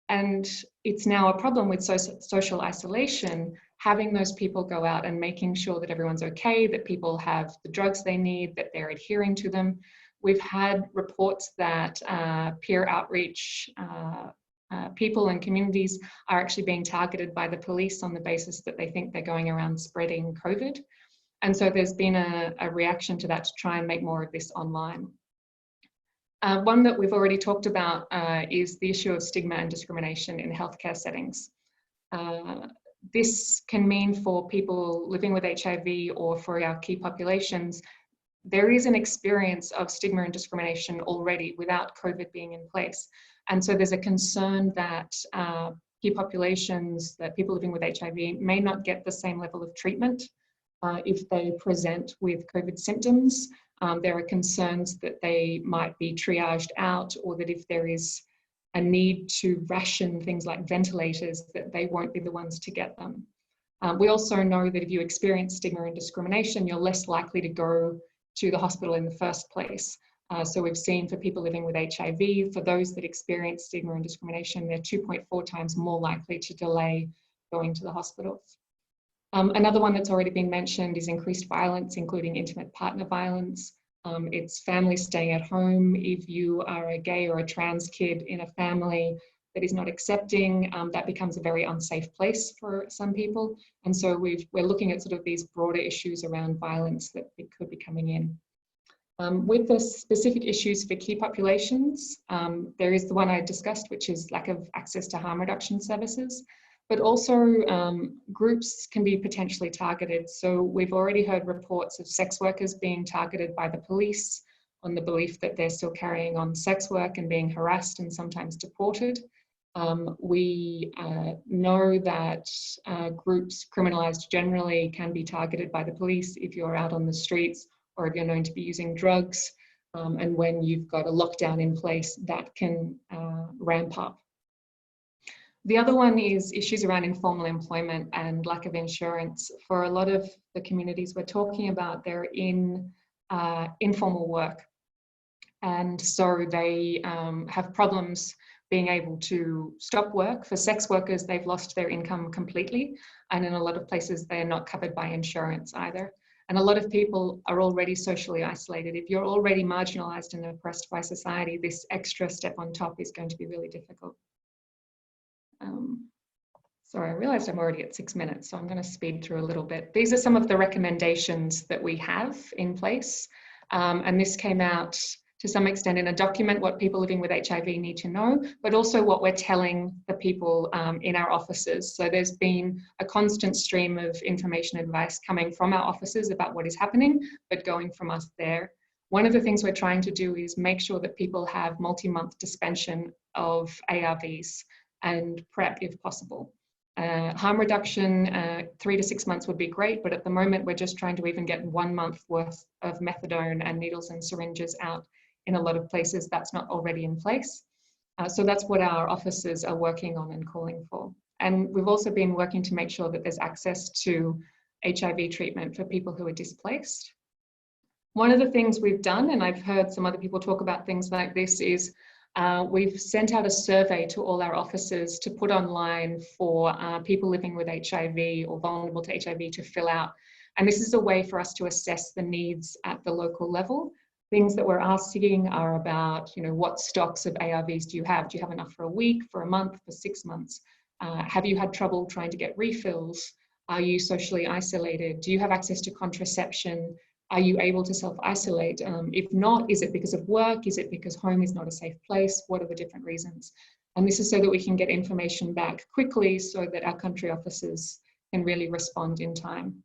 And it's now a problem with social isolation, having those people go out and making sure that everyone's okay, that people have the drugs they need, that they're adhering to them. We've had reports that peer outreach people and communities are actually being targeted by the police on the basis that they think they're going around spreading COVID. And so there's been a reaction to that to try and make more of this online. One that we've already talked about is the issue of stigma and discrimination in healthcare settings. This can mean for people living with HIV or for our key populations, there is an experience of stigma and discrimination already without COVID being in place. And so there's a concern that key populations, that people living with HIV may not get the same level of treatment if they present with COVID symptoms. There are concerns that they might be triaged out, or that if there is a need to ration things like ventilators, that they won't be the ones to get them. We also know that if you experience stigma and discrimination, you're less likely to go to the hospital in the first place. So we've seen for people living with HIV, for those that experience stigma and discrimination, they're 2.4 times more likely to delay going to the hospitals. Another one that's already been mentioned is increased violence, including intimate partner violence. It's families staying at home. If you are a gay or a trans kid in a family that is not accepting, that becomes a very unsafe place for some people. And so we're looking at sort of these broader issues around violence that could be coming in. With the specific issues for key populations, there is the one I discussed, which is lack of access to harm reduction services, but also groups can be potentially targeted. So we've already heard reports of sex workers being targeted by the police on the belief that they're still carrying on sex work and being harassed and sometimes deported. We know that groups criminalized generally can be targeted by the police if you're out on the streets or if you're known to be using drugs. And when you've got a lockdown in place, that can ramp up. The other one is issues around informal employment and lack of insurance. For a lot of the communities we're talking about, they're in informal work. And so they have problems being able to stop work. For sex workers, they've lost their income completely. And in a lot of places, they're not covered by insurance either. And a lot of people are already socially isolated. If you're already marginalized and oppressed by society, this extra step on top is going to be really difficult. Sorry, I realized I'm already at 6 minutes, so I'm going to speed through a little bit. These are some of the recommendations that we have in place. And this came out to some extent in a document, what people living with HIV need to know, but also what we're telling the people in our offices. So there's been a constant stream of information and advice coming from our offices about what is happening, but going from us there. One of the things we're trying to do is make sure that people have multi-month suspension of ARVs and PrEP if possible. Harm reduction, 3 to 6 months would be great, but at the moment we're just trying to even get 1 month worth of methadone and needles and syringes out. In a lot of places that's not already in place. So that's what our officers are working on and calling for. And we've also been working to make sure that there's access to HIV treatment for people who are displaced. One of the things we've done, and I've heard some other people talk about things like this, is we've sent out a survey to all our officers to put online for people living with HIV or vulnerable to HIV to fill out. And this is a way for us to assess the needs at the local level. Things that we're asking are about, what stocks of ARVs do you have? Do you have enough for a week, for a month, for 6 months? Have you had trouble trying to get refills? Are you socially isolated? Do you have access to contraception? Are you able to self-isolate? If not, is it because of work? Is it because home is not a safe place? What are the different reasons? And this is so that we can get information back quickly so that our country officers can really respond in time.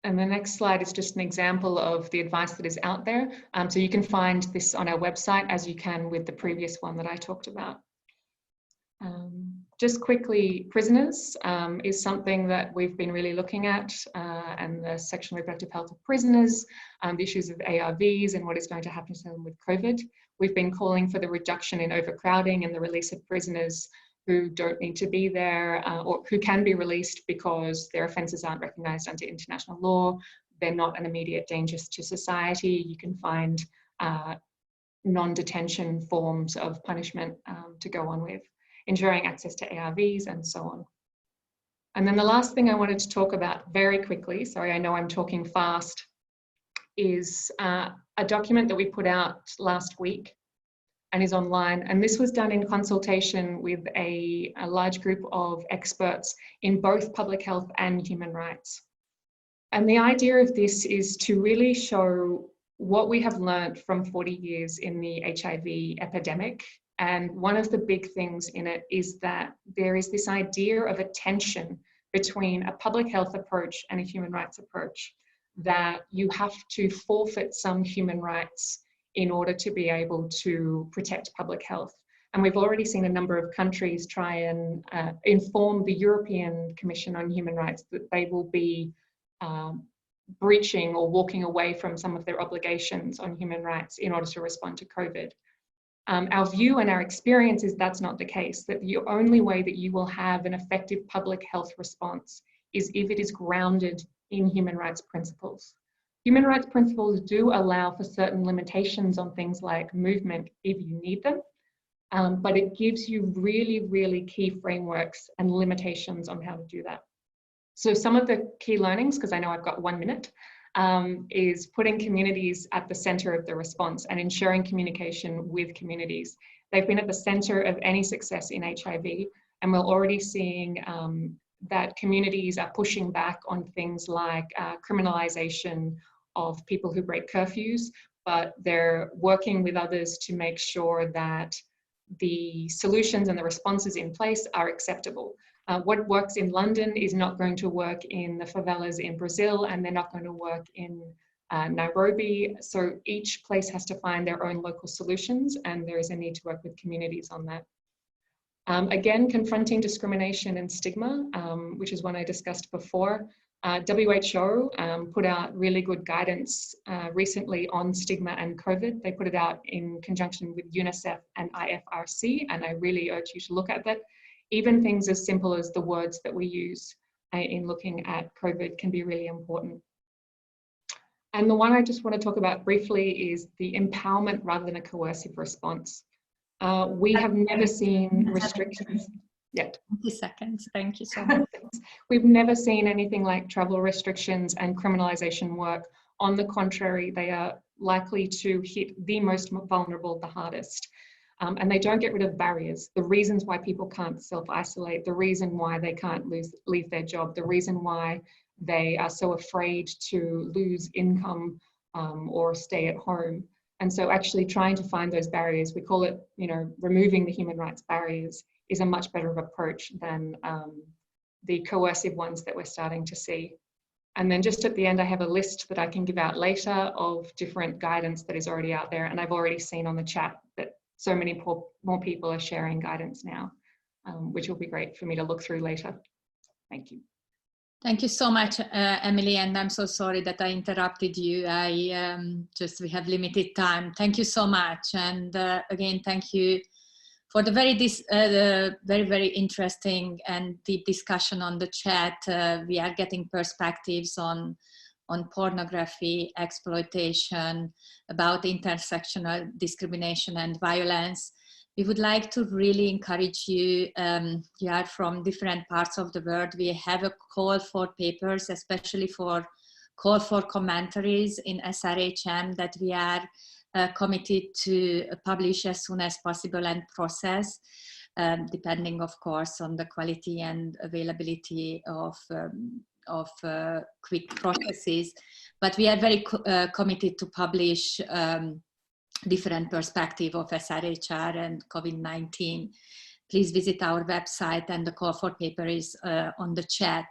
And the next slide is just an example of the advice that is out there. So you can find this on our website as you can with the previous one that I talked about. Just quickly, prisoners is something that we've been really looking at, and the sexual and reproductive health of prisoners, the issues of ARVs and what is going to happen to them with COVID. We've been calling for the reduction in overcrowding and the release of prisoners who don't need to be there or who can be released because their offences aren't recognised under international law. They're not an immediate danger to society. You can find non-detention forms of punishment to go on with, ensuring access to ARVs and so on. And then the last thing I wanted to talk about very quickly, sorry, I know I'm talking fast, is a document that we put out last week and is online. And this was done in consultation with a large group of experts in both public health and human rights. And the idea of this is to really show what we have learned from 40 years in the HIV epidemic. And one of the big things in it is that there is this idea of a tension between a public health approach and a human rights approach, that you have to forfeit some human rights in order to be able to protect public health. And we've already seen a number of countries try and inform the European Commission on Human Rights that they will be breaching or walking away from some of their obligations on human rights in order to respond to COVID. Our view and our experience is that's not the case, that the only way that you will have an effective public health response is if it is grounded in human rights principles. Human rights principles do allow for certain limitations on things like movement if you need them, but it gives you really, really key frameworks and limitations on how to do that. So some of the key learnings, because I know I've got 1 minute, is putting communities at the center of the response and ensuring communication with communities. They've been at the center of any success in HIV, and we're already seeing that communities are pushing back on things like criminalization of people who break curfews, but they're working with others to make sure that the solutions and the responses in place are acceptable. What works in London is not going to work in the favelas in Brazil, and they're not going to work in Nairobi. So each place has to find their own local solutions, and there is a need to work with communities on that. Again, confronting discrimination and stigma, which is one I discussed before. WHO put out really good guidance recently on stigma and COVID. They put it out in conjunction with UNICEF and IFRC, and I really urge you to look at that. Even things as simple as the words that we use in looking at COVID can be really important. And the one I just want to talk about briefly is the empowerment rather than a coercive response. We have never seen restrictions yet. 20 seconds, thank you so much. We've never seen anything like travel restrictions and criminalization work. On the contrary, they are likely to hit the most vulnerable the hardest. And they don't get rid of barriers, the reasons why people can't self-isolate, the reason why they can't leave their job, the reason why they are so afraid to lose income or stay at home. And so actually trying to find those barriers, we call it, removing the human rights barriers, is a much better approach than the coercive ones that we're starting to see. And then just at the end, I have a list that I can give out later of different guidance that is already out there. And I've already seen on the chat that so many more people are sharing guidance now, which will be great for me to look through later. Thank you. Thank you so much, Emily, and I'm so sorry that I interrupted you. We have limited time. Thank you so much. And again, thank you for the very interesting and deep discussion on the chat. We are getting perspectives on pornography, exploitation, about intersectional discrimination and violence. We would like to really encourage you, you are from different parts of the world. We have a call for papers, especially for call for commentaries in SRHM that we are committed to publish as soon as possible and process, depending of course on the quality and availability of quick processes. But we are very committed to publish different perspective of SRHR and COVID-19. Please visit our website, and the call for paper is on the chat.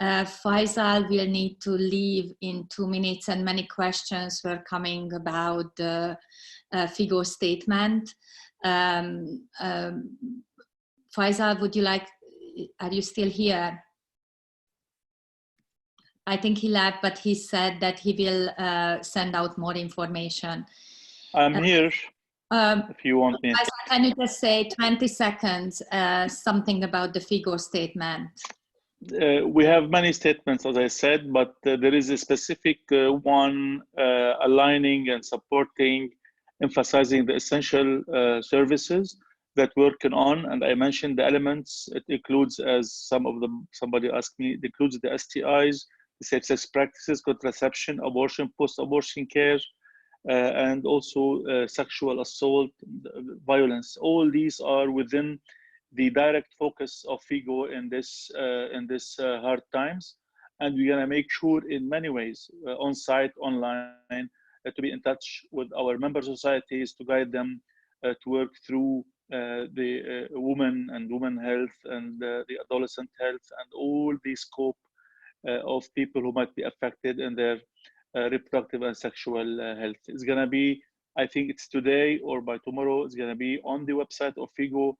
Faysal will need to leave in 2 minutes, and many questions were coming about the Figo Statement. Faysal, are you still here? I think he left, but he said that he will send out more information. I'm here, if you want me. Can you just say 20 seconds, something about the Figo Statement? We have many statements, as I said, but there is a specific one aligning and supporting, emphasizing the essential services that we're working on. And I mentioned the elements. It includes, as somebody asked me, it includes the STIs, the safe sex practices, contraception, abortion, post-abortion care, and also sexual assault, violence. All these are within the direct focus of Figo in this hard times, and we're gonna make sure in many ways, on site, online, to be in touch with our member societies, to guide them to work through the women and women health and the adolescent health and all the scope of people who might be affected in their reproductive and sexual health. It's gonna be, I think it's today or by tomorrow, it's gonna be on the website of Figo.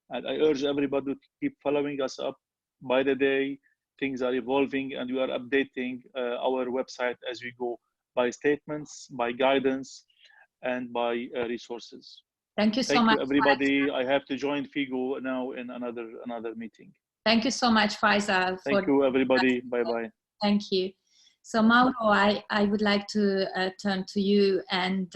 And I urge everybody to keep following us up by the day. Things are evolving, and we are updating our website as we go, by statements, by guidance, and by resources. Thank you so much. Thank you, everybody. I have to join Figo now in another meeting. Thank you so much, Faysal. Thank you, everybody. Bye-bye. Thank you. So Mauro, I would like to turn to you, and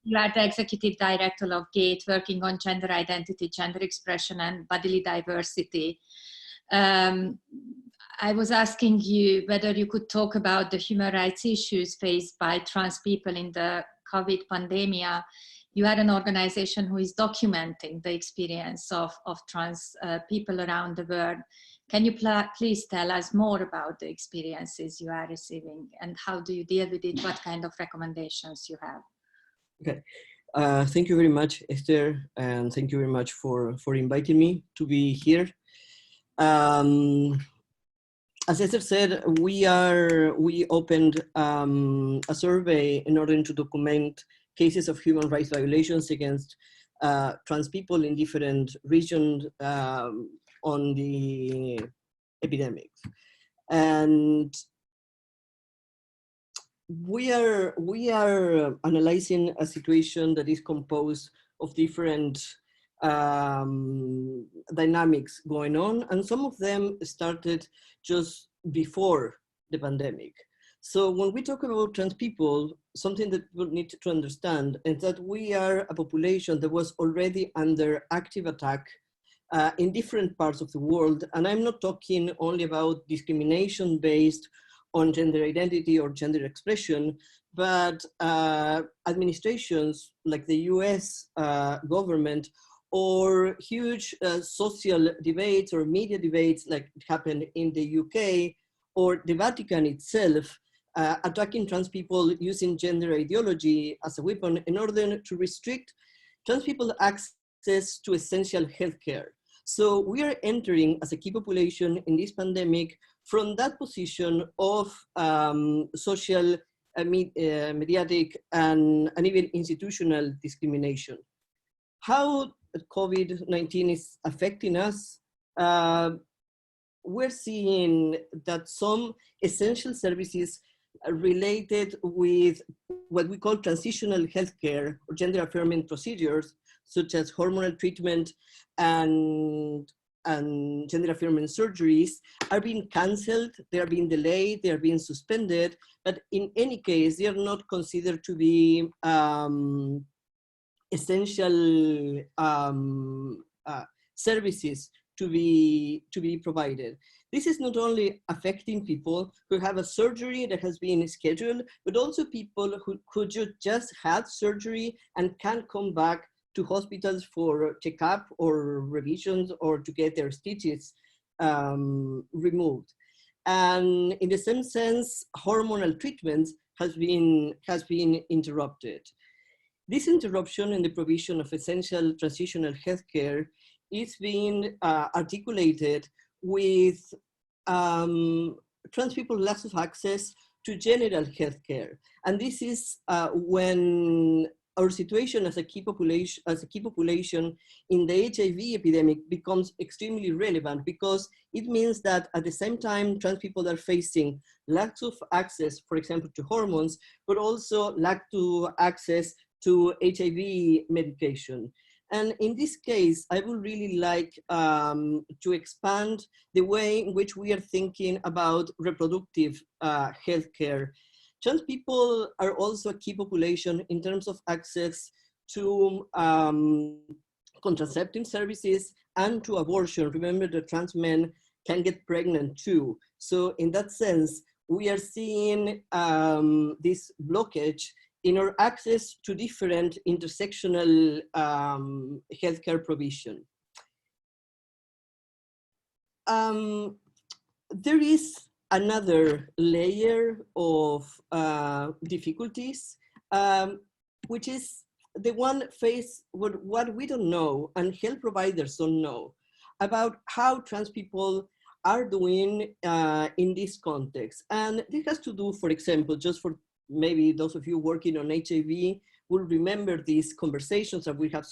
you are the Executive Director of GATE, working on gender identity, gender expression, and bodily diversity. I was asking you whether you could talk about the human rights issues faced by trans people in the COVID pandemic. You are an organization who is documenting the experience of trans people around the world. Can you please tell us more about the experiences you are receiving, and how do you deal with it? What kind of recommendations you have? Okay, thank you very much, Eszter, and thank you very much for inviting me to be here. As Eszter said, we opened a survey in order to document cases of human rights violations against trans people in different regions on the epidemic. And we are analyzing a situation that is composed of different dynamics going on, and some of them started just before the pandemic. So when we talk about trans people, something that we need to understand is that we are a population that was already under active attack in different parts of the world. And I'm not talking only about discrimination based on gender identity or gender expression, but administrations like the US government, or huge social debates or media debates like happened in the UK, or the Vatican itself, attacking trans people using gender ideology as a weapon in order to restrict trans people's access to essential healthcare. So we are entering as a key population in this pandemic from that position of social, mediatic, and even institutional discrimination. How COVID-19 is affecting us? We're seeing that some essential services related with what we call transitional healthcare or gender affirming procedures, such as hormonal treatment and gender affirming surgeries, are being canceled, they are being delayed, they are being suspended, but in any case, they are not considered to be essential services to be provided. This is not only affecting people who have a surgery that has been scheduled, but also people who could just had surgery and can't come back to hospitals for checkup or revisions or to get their stitches removed. And in the same sense, hormonal treatments has been interrupted. This interruption in the provision of essential transitional healthcare is being articulated with trans people's lack of access to general healthcare. And this is when our situation as a key population in the HIV epidemic becomes extremely relevant, because it means that at the same time trans people are facing lack of access, for example, to hormones, but also lack of access to HIV medication. And in this case, I would really like to expand the way in which we are thinking about reproductive healthcare. Trans people are also a key population in terms of access to contraceptive services and to abortion. Remember that trans men can get pregnant too. So in that sense, we are seeing this blockage in our access to different intersectional healthcare provision. There is another layer of difficulties, which is the one faced with what we don't know and health providers don't know about how trans people are doing in this context. And this has to do, for example, just for maybe those of you working on HIV will remember these conversations, and we have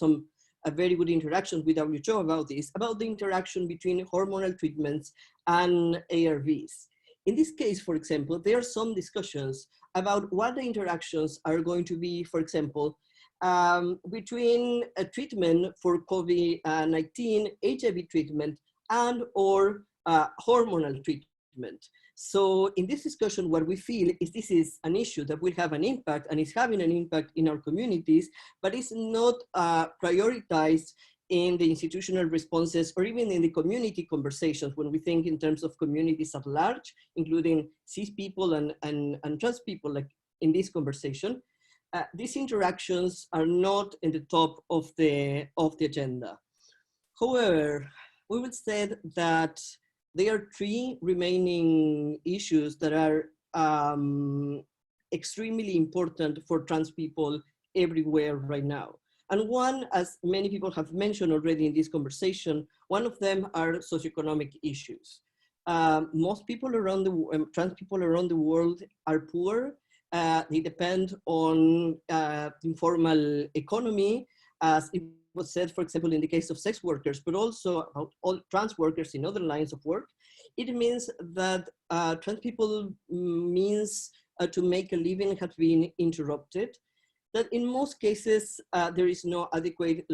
a very good interaction with WHO about this, about the interaction between hormonal treatments and ARVs. In this case, for example, there are some discussions about what the interactions are going to be, for example, between a treatment for COVID-19, HIV treatment, and or hormonal treatment. treatment. So in this discussion, what we feel is this is an issue that will have an impact and is having an impact in our communities, but it's not prioritized in the institutional responses or even in the community conversations when we think in terms of communities at large, including cis people and trans people, like in this conversation. These interactions are not in the top of the agenda. However, we would say that there are three remaining issues that are extremely important for trans people everywhere right now. And one, as many people have mentioned already in this conversation, one of them are socioeconomic issues. Most people around trans people around the world are poor. They depend on informal economy, as it was said, for example, in the case of sex workers, but also about all trans workers in other lines of work. It means that trans people means to make a living have been interrupted, that in most cases, there is no adequate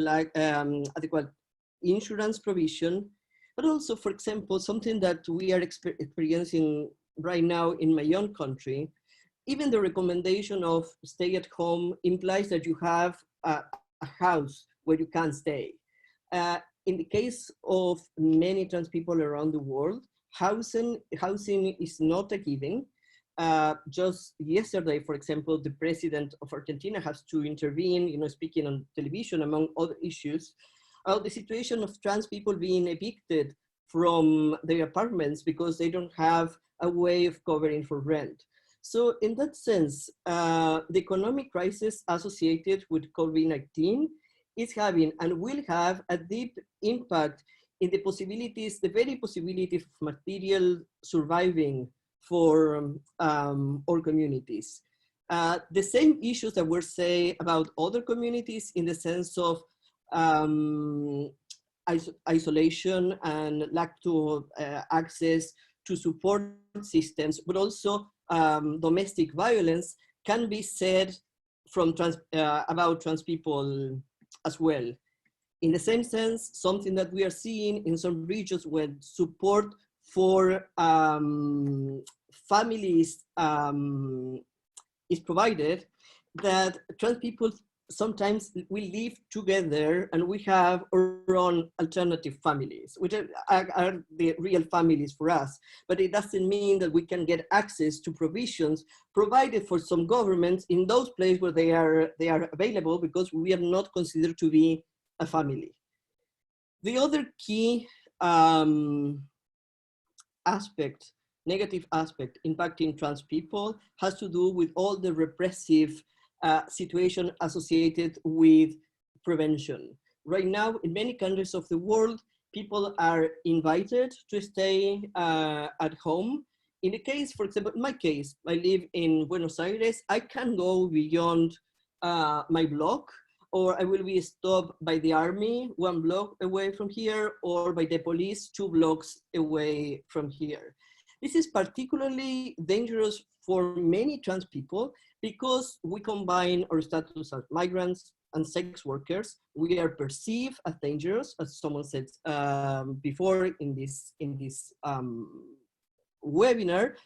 insurance provision, but also, for example, something that we are experiencing right now in my own country, even the recommendation of stay at home implies that you have a house where you can stay. In the case of many trans people around the world, housing is not a given. Just yesterday, for example, the president of Argentina has to intervene, speaking on television, among other issues, about the situation of trans people being evicted from their apartments because they don't have a way of covering for rent. So in that sense, the economic crisis associated with COVID-19 is having and will have a deep impact in the possibilities, the very possibility of material surviving for all communities. The same issues that were said about other communities in the sense of isolation and lack of access to support systems, but also domestic violence can be said from about trans people as well. In the same sense, something that we are seeing in some regions where support for families is provided, that trans people sometimes we live together and we have our own alternative families, which are the real families for us. But it doesn't mean that we can get access to provisions provided for some governments in those places where they are available, because we are not considered to be a family. The other key aspect, negative aspect impacting trans people has to do with all the repressive situation associated with prevention. Right now, in many countries of the world, people are invited to stay at home. In the case, for example, in my case, I live in Buenos Aires. I can go beyond my block, or I will be stopped by the army 1 block away from here, or by the police 2 blocks away from here. This is particularly dangerous for many trans people because we combine our status as migrants and sex workers. We are perceived as dangerous, as someone said before in this webinar,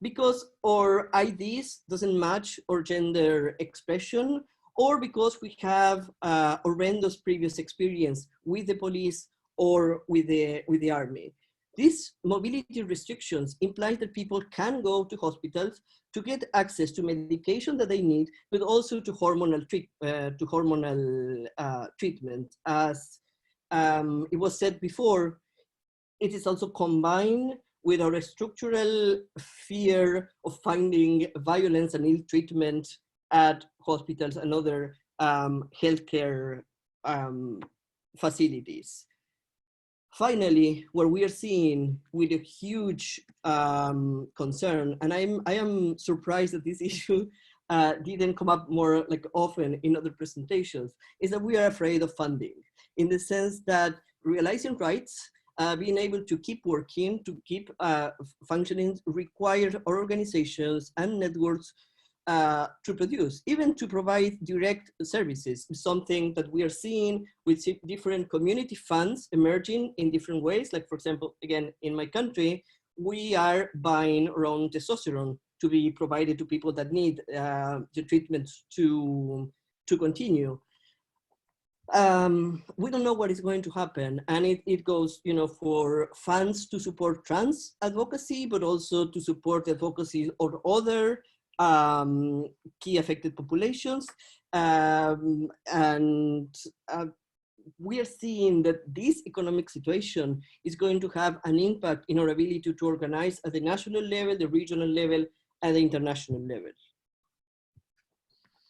because our IDs doesn't match our gender expression, or because we have horrendous previous experience with the police or with the army. These mobility restrictions imply that people can go to hospitals to get access to medication that they need, but also to hormonal treatment. As it was said before, it is also combined with our structural fear of finding violence and ill treatment at hospitals and other healthcare facilities. Finally, what we are seeing with a huge concern, and I am surprised that this issue didn't come up more often in other presentations, is that we are afraid of funding, in the sense that realizing rights, being able to keep working, to keep functioning, require organizations and networks to produce, even to provide direct services, something that we are seeing with different community funds emerging in different ways. Like, for example, again, in my country, we are buying our own testosterone to be provided to people that need the treatment to continue. We don't know what is going to happen, and it goes, you know, for funds to support trans advocacy, but also to support advocacy of other key affected populations, we are seeing that this economic situation is going to have an impact in our ability to organize at the national level, the regional level, and the international level.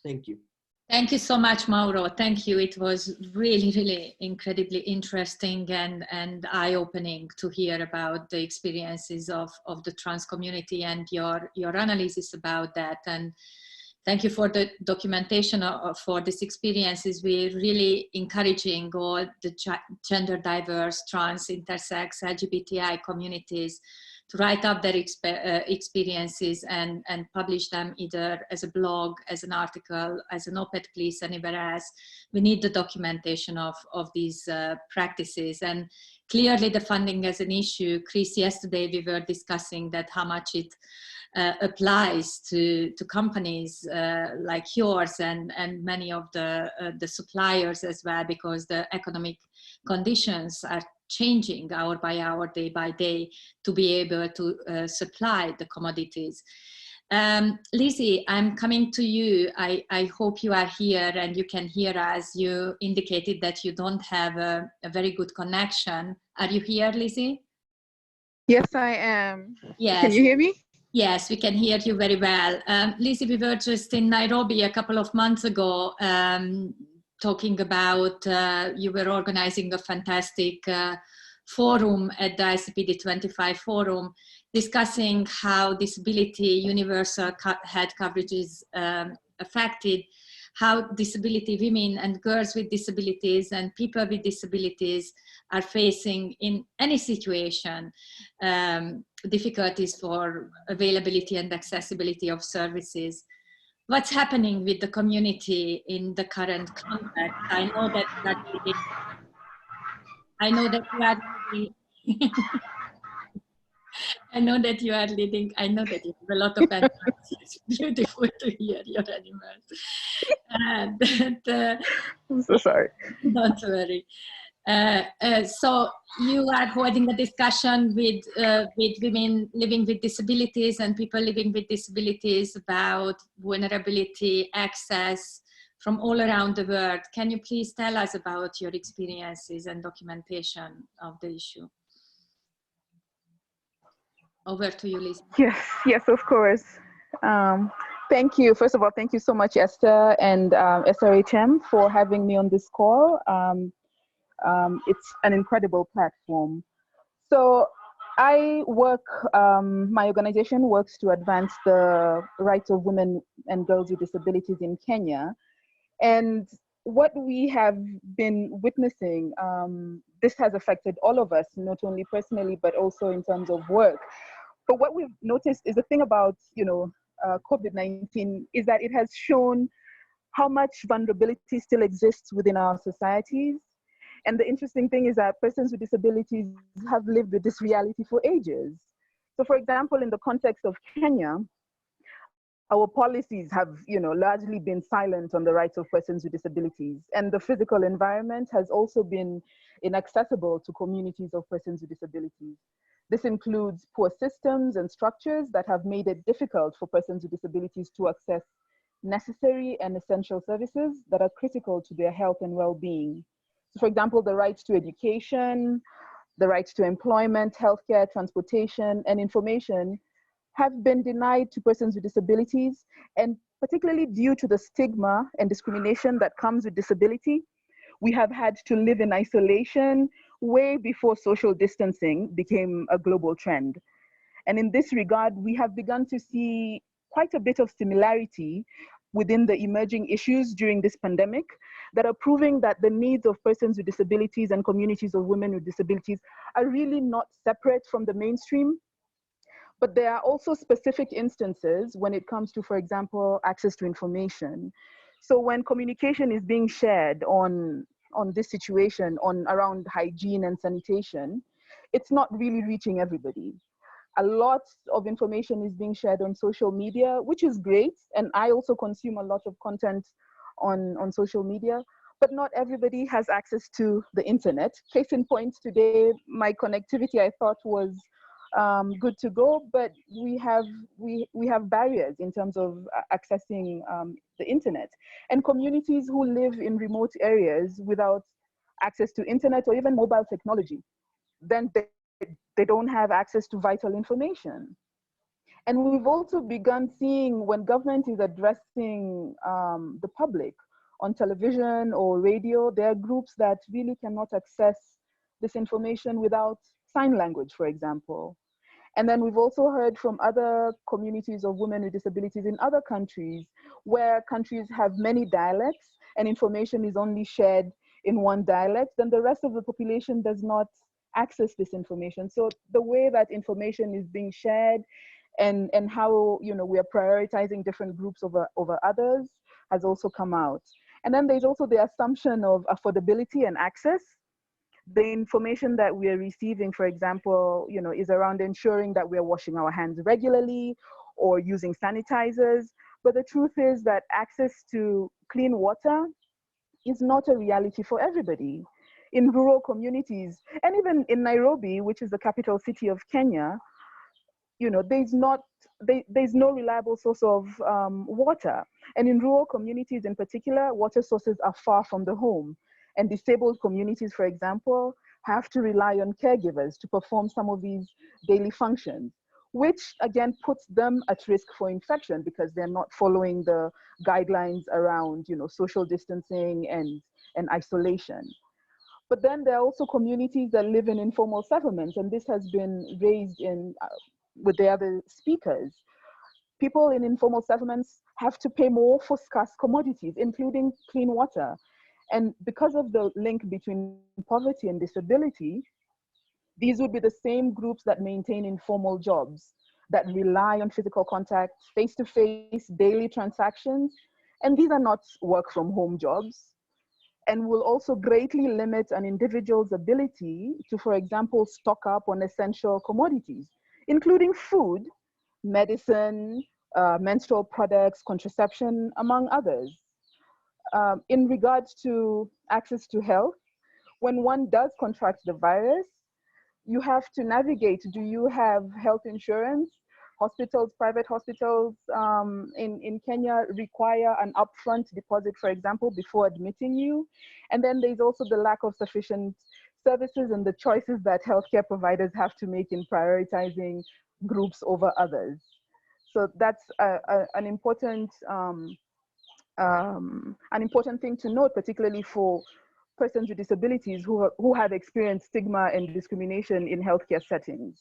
Thank you. Thank you so much, Mauro. Thank you. It was really, really incredibly interesting and eye-opening to hear about the experiences of the trans community and your analysis about that. And thank you for the documentation for these experiences. We're really encouraging all the gender diverse, trans, intersex, LGBTI communities to write up their experiences and publish them either as a blog, as an article, as an op-ed piece, anywhere else. We need the documentation of these practices. And clearly the funding as an issue. Christie, yesterday we were discussing that how much it applies to companies like yours and many of the suppliers as well, because the economic conditions are changing hour by hour, day by day, to be able to supply the commodities. Lizzie, I'm coming to you. I hope you are here and you can hear us. You indicated that you don't have a very good connection. Are you here, Lizzie? Yes, I am. Yes. Can you hear me? Yes, we can hear you very well. Lizzie, we were just in Nairobi a couple of months ago talking about, you were organizing a fantastic forum at the ICPD 25 forum, discussing how disability universal health coverage is affected, how disability women and girls with disabilities and people with disabilities are facing in any situation difficulties for availability and accessibility of services. What's happening with the community in the current context? I know that you are leading, I know that you are you have a lot of animals. It's beautiful to hear your animals. I'm so sorry. Don't worry. So you are holding a discussion with women living with disabilities and people living with disabilities about vulnerability, access from all around the world. Can you please tell us about your experiences and documentation of the issue? Over to you, Lisa. Yes, of course. Thank you. First of all, thank you so much, Eszter and SRHM for having me on this call. It's an incredible platform. So I work, my organization works to advance the rights of women and girls with disabilities in Kenya. And what we have been witnessing, this has affected all of us, not only personally, but also in terms of work. But what we've noticed is the thing about, COVID-19 is that it has shown how much vulnerability still exists within our societies. And the interesting thing is that persons with disabilities have lived with this reality for ages. So for example, in the context of Kenya, our policies have, largely been silent on the rights of persons with disabilities. And the physical environment has also been inaccessible to communities of persons with disabilities. This includes poor systems and structures that have made it difficult for persons with disabilities to access necessary and essential services that are critical to their health and well-being. So for example, the rights to education, the rights to employment, healthcare, transportation, and information have been denied to persons with disabilities, and particularly due to the stigma and discrimination that comes with disability, we have had to live in isolation way before social distancing became a global trend. And in this regard, we have begun to see quite a bit of similarity within the emerging issues during this pandemic that are proving that the needs of persons with disabilities and communities of women with disabilities are really not separate from the mainstream. But there are also specific instances when it comes to, for example, access to information. So when communication is being shared on this situation, around hygiene and sanitation, it's not really reaching everybody. A lot of information is being shared on social media, which is great. And I also consume a lot of content on social media, but not everybody has access to the internet. Case in point, today, my connectivity I thought was good to go, but we have barriers in terms of accessing the internet. And communities who live in remote areas without access to internet or even mobile technology, then they don't have access to vital information. And we've also begun seeing when government is addressing the public on television or radio, there are groups that really cannot access this information without sign language, for example. And then we've also heard from other communities of women with disabilities in other countries, where countries have many dialects and information is only shared in one dialect, then the rest of the population does not access this information. So the way that information is being shared and how, you know, we are prioritizing different groups over others has also come out. And then there's also the assumption of affordability and access. The information that we are receiving, for example, you know, is around ensuring that we are washing our hands regularly or using sanitizers. But the truth is that access to clean water is not a reality for everybody. In rural communities, and even in Nairobi, which is the capital city of Kenya, you know, there's no reliable source of water. And in rural communities in particular, water sources are far from the home. And disabled communities, for example, have to rely on caregivers to perform some of these daily functions, which again puts them at risk for infection because they're not following the guidelines around, you know, social distancing and isolation. But then there are also communities that live in informal settlements, and this has been raised in with the other speakers. People in informal settlements have to pay more for scarce commodities, including clean water. And because of the link between poverty and disability, these would be the same groups that maintain informal jobs, that rely on physical contact, face-to-face, daily transactions. And these are not work-from-home jobs, and will also greatly limit an individual's ability to, for example, stock up on essential commodities, including food, medicine, menstrual products, contraception, among others. In regards to access to health, when one does contract the virus, you have to navigate. Do you have health insurance? Hospitals, private hospitals in Kenya require an upfront deposit, for example, before admitting you. And then there's also the lack of sufficient services and the choices that healthcare providers have to make in prioritizing groups over others. So that's an important thing to note, particularly for persons with disabilities who have experienced stigma and discrimination in healthcare settings.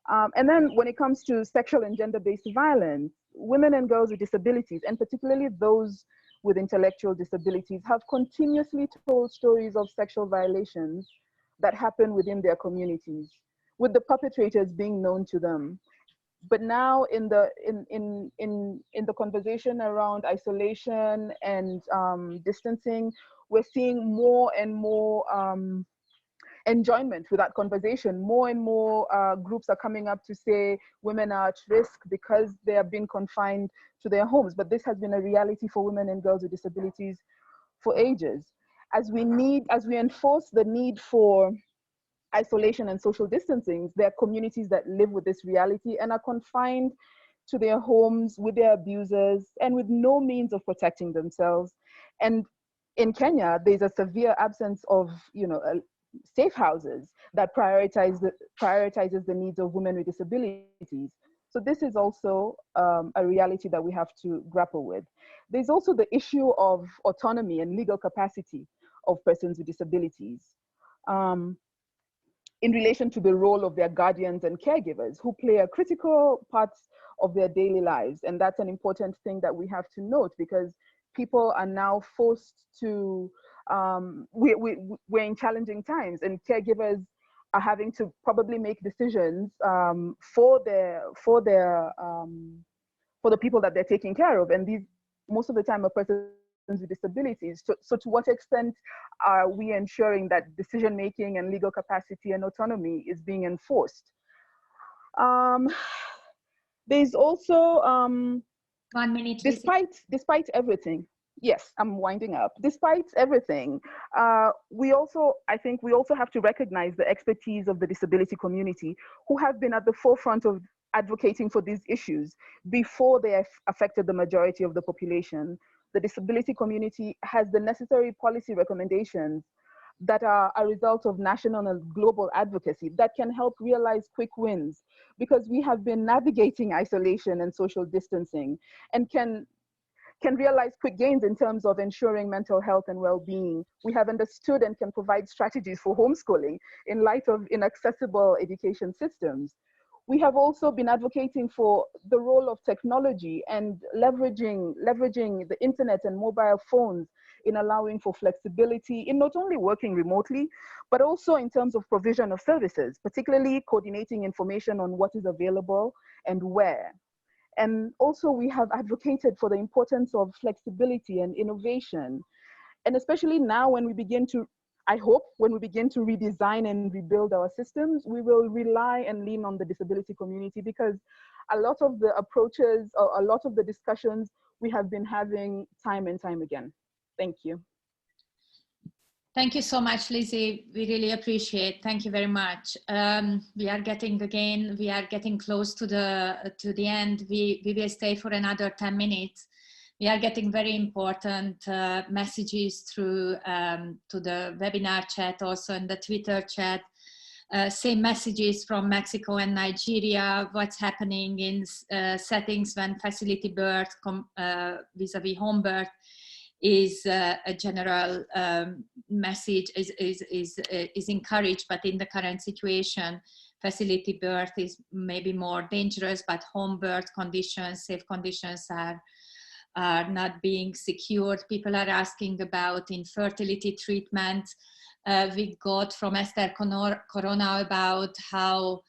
And then when it comes to sexual and gender-based violence, women and girls with disabilities, and particularly those with intellectual disabilities, have continuously told stories of sexual violations that happen within their communities, with the perpetrators being known to them. But now in the conversation around isolation and distancing, we're seeing more and more enjoyment with that conversation. More and more groups are coming up to say women are at risk because they are being confined to their homes. But this has been a reality for women and girls with disabilities for ages. As we enforce the need for isolation and social distancing, there are communities that live with this reality and are confined to their homes with their abusers and with no means of protecting themselves. And in Kenya, there's a severe absence of, you know, safe houses that prioritizes the needs of women with disabilities. So this is also a reality that we have to grapple with. There's also the issue of autonomy and legal capacity of persons with disabilities in relation to the role of their guardians and caregivers, who play a critical part of their daily lives. And that's an important thing that we have to note, because people are now forced to, we're in challenging times, and caregivers are having to probably make decisions for the people that they're taking care of. And these, most of the time, are persons with disabilities. So to what extent are we ensuring that decision-making and legal capacity and autonomy is being enforced? There's also 1 minute. Despite everything. Yes, I'm winding up. Despite everything, I think we also have to recognize the expertise of the disability community, who have been at the forefront of advocating for these issues before they have affected the majority of the population. The disability community has the necessary policy recommendations that are a result of national and global advocacy that can help realize quick wins, because we have been navigating isolation and social distancing and can realize quick gains in terms of ensuring mental health and well-being. We have understood and can provide strategies for homeschooling in light of inaccessible education systems. We have also been advocating for the role of technology and leveraging the internet and mobile phones in allowing for flexibility in not only working remotely, but also in terms of provision of services, particularly coordinating information on what is available and where. And also we have advocated for the importance of flexibility and innovation. And especially now when we begin to, I hope, when we begin to redesign and rebuild our systems, we will rely and lean on the disability community, because a lot of the approaches or a lot of the discussions we have been having time and time again. Thank you. Thank you so much, Lizzie. We really appreciate. Thank you very much. We are getting close to the end. We will stay for another 10 minutes. We are getting very important messages through to the webinar chat, also in the Twitter chat. Same messages from Mexico and Nigeria. What's happening in settings when facility birth vis-a-vis home birth is a general message is encouraged, but in the current situation, facility birth is maybe more dangerous, but home birth conditions, safe conditions are not being secured. People are asking about infertility treatment. We got from Eszter Corona about how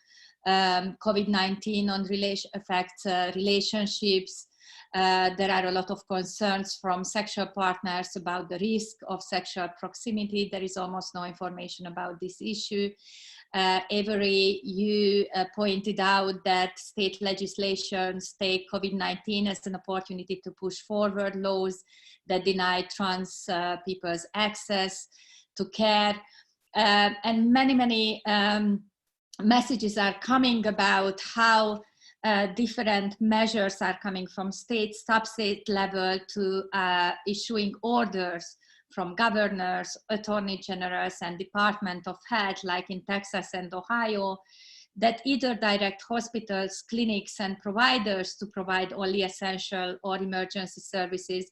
COVID-19 affects relationships. There are a lot of concerns from sexual partners about the risk of sexual proximity. There is almost no information about this issue. Avery, you pointed out that state legislations take COVID-19 as an opportunity to push forward laws that deny trans people's access to care. And many messages are coming about how different measures are coming from state, sub-state level to issuing orders from governors, attorney generals, and Department of Health, like in Texas and Ohio, that either direct hospitals, clinics, and providers to provide only essential or emergency services,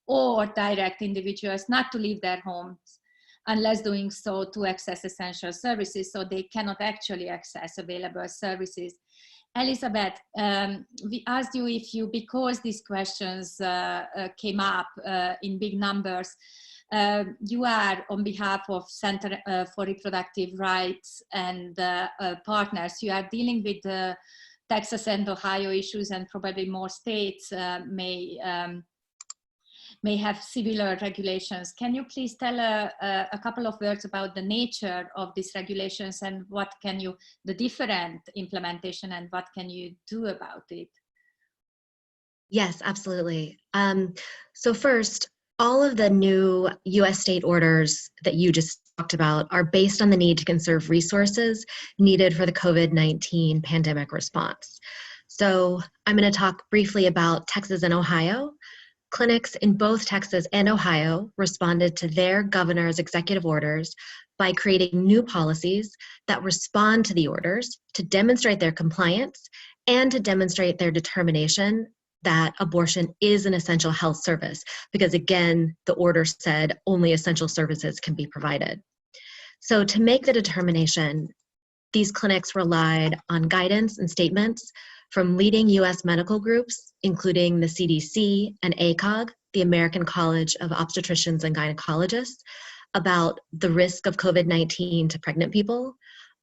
or direct individuals not to leave their homes unless doing so to access essential services, so they cannot actually access available services. Elizabeth, we asked you if you, because these questions came up in big numbers, you are on behalf of Center for Reproductive Rights and partners, you are dealing with the Texas and Ohio issues, and probably more states may have similar regulations. Can you please tell a couple of words about the nature of these regulations and what can you, the different implementation, and what can you do about it? Yes, absolutely. So first, all of the new US state orders that you just talked about are based on the need to conserve resources needed for the COVID-19 pandemic response. So I'm going to talk briefly about Texas and Ohio. Clinics in both Texas and Ohio responded to their governor's executive orders by creating new policies that respond to the orders to demonstrate their compliance and to demonstrate their determination that abortion is an essential health service, because again, the order said only essential services can be provided. So to make the determination, these clinics relied on guidance and statements from leading US medical groups, including the CDC and ACOG, the American College of Obstetricians and Gynecologists, about the risk of COVID-19 to pregnant people,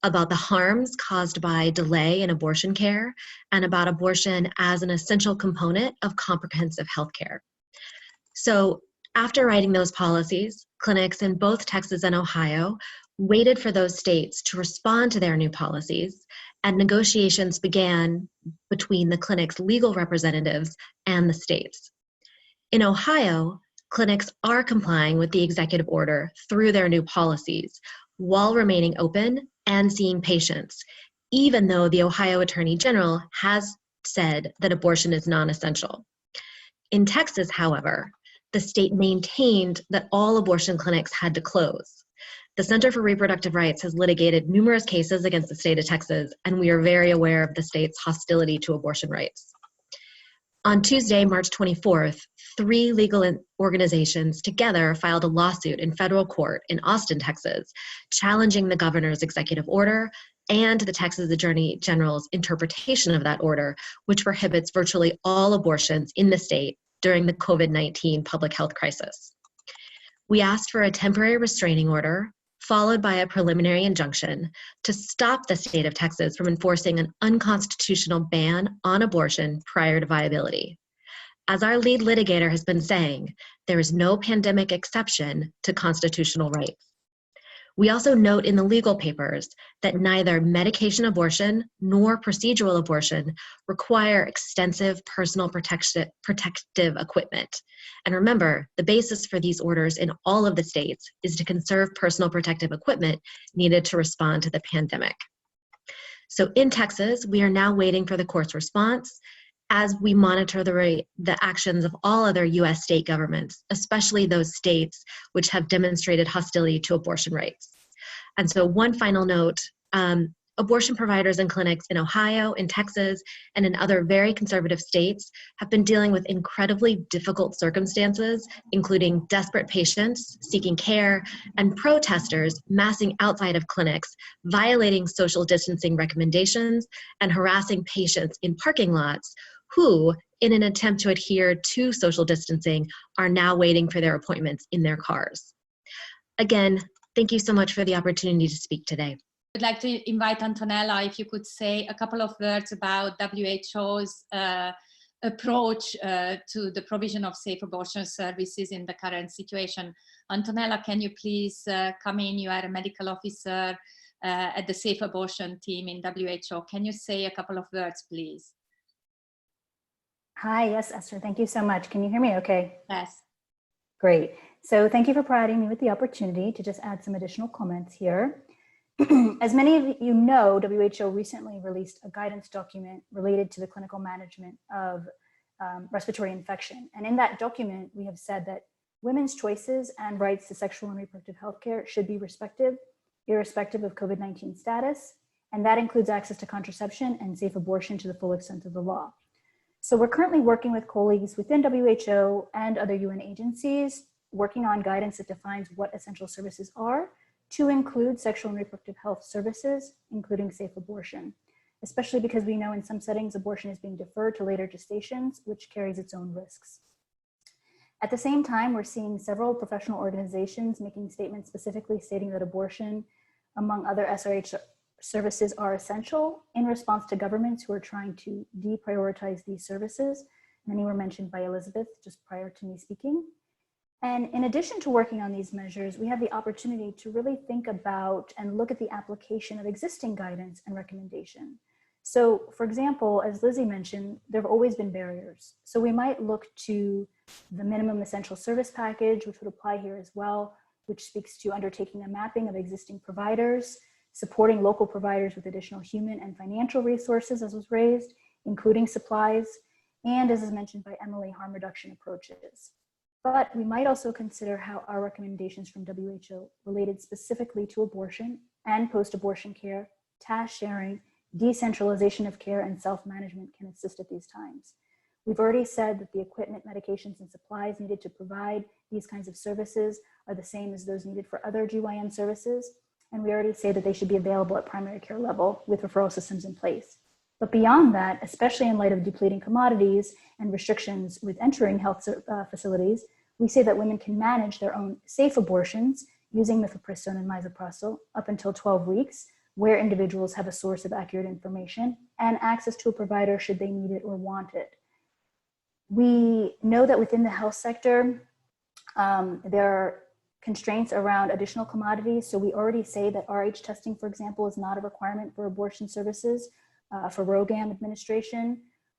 about the harms caused by delay in abortion care, and about abortion as an essential component of comprehensive health care. So after writing those policies, clinics in both Texas and Ohio waited for those states to respond to their new policies and negotiations began between the clinic's legal representatives and the states. In Ohio, clinics are complying with the executive order through their new policies while remaining open and seeing patients, even though the Ohio Attorney General has said that abortion is non-essential. In Texas, however, the state maintained that all abortion clinics had to close. The Center for Reproductive Rights has litigated numerous cases against the state of Texas, and we are very aware of the state's hostility to abortion rights. On Tuesday, March 24th, 3 legal organizations together filed a lawsuit in federal court in Austin, Texas, challenging the governor's executive order and the Texas Attorney General's interpretation of that order, which prohibits virtually all abortions in the state during the COVID-19 public health crisis. We asked for a temporary restraining order, followed by a preliminary injunction, to stop the state of Texas from enforcing an unconstitutional ban on abortion prior to viability. As our lead litigator has been saying, there is no pandemic exception to constitutional rights. We also note in the legal papers that neither medication abortion nor procedural abortion require extensive personal protective equipment. And remember, the basis for these orders in all of the states is to conserve personal protective equipment needed to respond to the pandemic. So in Texas, we are now waiting for the court's response as we monitor the actions of all other U.S. state governments, especially those states which have demonstrated hostility to abortion rights. And so one final note, abortion providers and clinics in Ohio, in Texas, and in other very conservative states have been dealing with incredibly difficult circumstances, including desperate patients seeking care and protesters massing outside of clinics, violating social distancing recommendations, and harassing patients in parking lots who, in an attempt to adhere to social distancing, are now waiting for their appointments in their cars. Again, thank you so much for the opportunity to speak today. I'd like to invite Antonella, if you could say a couple of words about WHO's approach to the provision of safe abortion services in the current situation. Antonella, can you please come in? You are a medical officer at the Safe Abortion team in WHO. Can you say a couple of words, please? Hi, yes, Eszter, thank you so much. Can you hear me okay? Yes. Great. So thank you for providing me with the opportunity to just add some additional comments here. As many of you know, WHO recently released a guidance document related to the clinical management of respiratory infection. And in that document, we have said that women's choices and rights to sexual and reproductive health care should be respected, irrespective of COVID-19 status. And that includes access to contraception and safe abortion to the full extent of the law. So we're currently working with colleagues within WHO and other UN agencies, working on guidance that defines what essential services are, to include sexual and reproductive health services, including safe abortion, especially because we know in some settings abortion is being deferred to later gestations, which carries its own risks. At the same time, we're seeing several professional organizations making statements specifically stating that abortion, among other SRH services, are essential in response to governments who are trying to deprioritize these services. Many were mentioned by Elizabeth just prior to me speaking. And in addition to working on these measures, we have the opportunity to really think about and look at the application of existing guidance and recommendation. So for example, as Lizzie mentioned, there have always been barriers. So we might look to the minimum essential service package, which would apply here as well, which speaks to undertaking a mapping of existing providers, supporting local providers with additional human and financial resources, as was raised, including supplies, and as is mentioned by Emily, harm reduction approaches. But we might also consider how our recommendations from WHO related specifically to abortion and post-abortion care, task sharing, decentralization of care, and self-management can assist at these times. We've already said that the equipment, medications, and supplies needed to provide these kinds of services are the same as those needed for other GYN services. And we already say that they should be available at primary care level with referral systems in place. But beyond that, especially in light of depleting commodities and restrictions with entering health facilities, we say that women can manage their own safe abortions using mifepristone and misoprostol up until 12 weeks, where individuals have a source of accurate information and access to a provider should they need it or want it. We know that within the health sector, there are constraints around additional commodities. So we already say that RH testing, for example, is not a requirement for abortion services for ROGAM administration.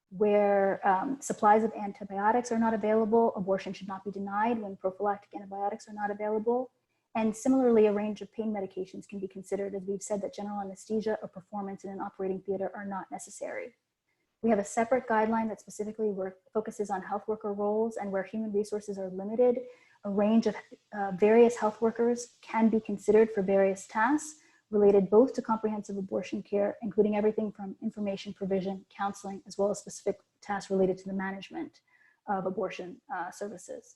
Where supplies of antibiotics are not available, abortion should not be denied when prophylactic antibiotics are not available. And similarly, a range of pain medications can be considered, as we've said that general anesthesia or performance in an operating theater are not necessary. We have a separate guideline that specifically focuses on health worker roles, and where human resources are limited, a range of various health workers can be considered for various tasks related both to comprehensive abortion care, including everything from information provision, counseling, as well as specific tasks related to the management of abortion services.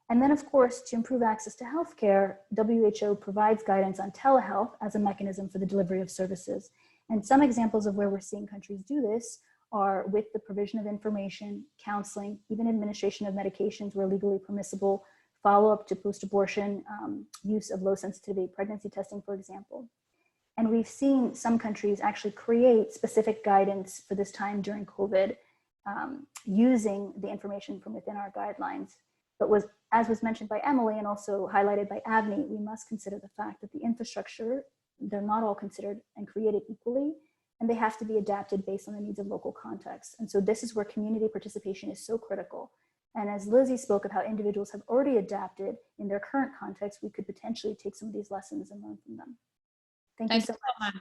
And then, of course, to improve access to healthcare, WHO provides guidance on telehealth as a mechanism for the delivery of services. And some examples of where we're seeing countries do this are with the provision of information, counseling, even administration of medications where legally permissible, follow-up to post-abortion use of low-sensitivity pregnancy testing, for example. And we've seen some countries actually create specific guidance for this time during COVID using the information from within our guidelines. But as was mentioned by Emily and also highlighted by Avni, we must consider the fact that the infrastructure, they're not all considered and created equally, and they have to be adapted based on the needs of local context. And so this is where community participation is so critical. And as Lizzie spoke of how individuals have already adapted in their current context, we could potentially take some of these lessons and learn from them. Thank you so much.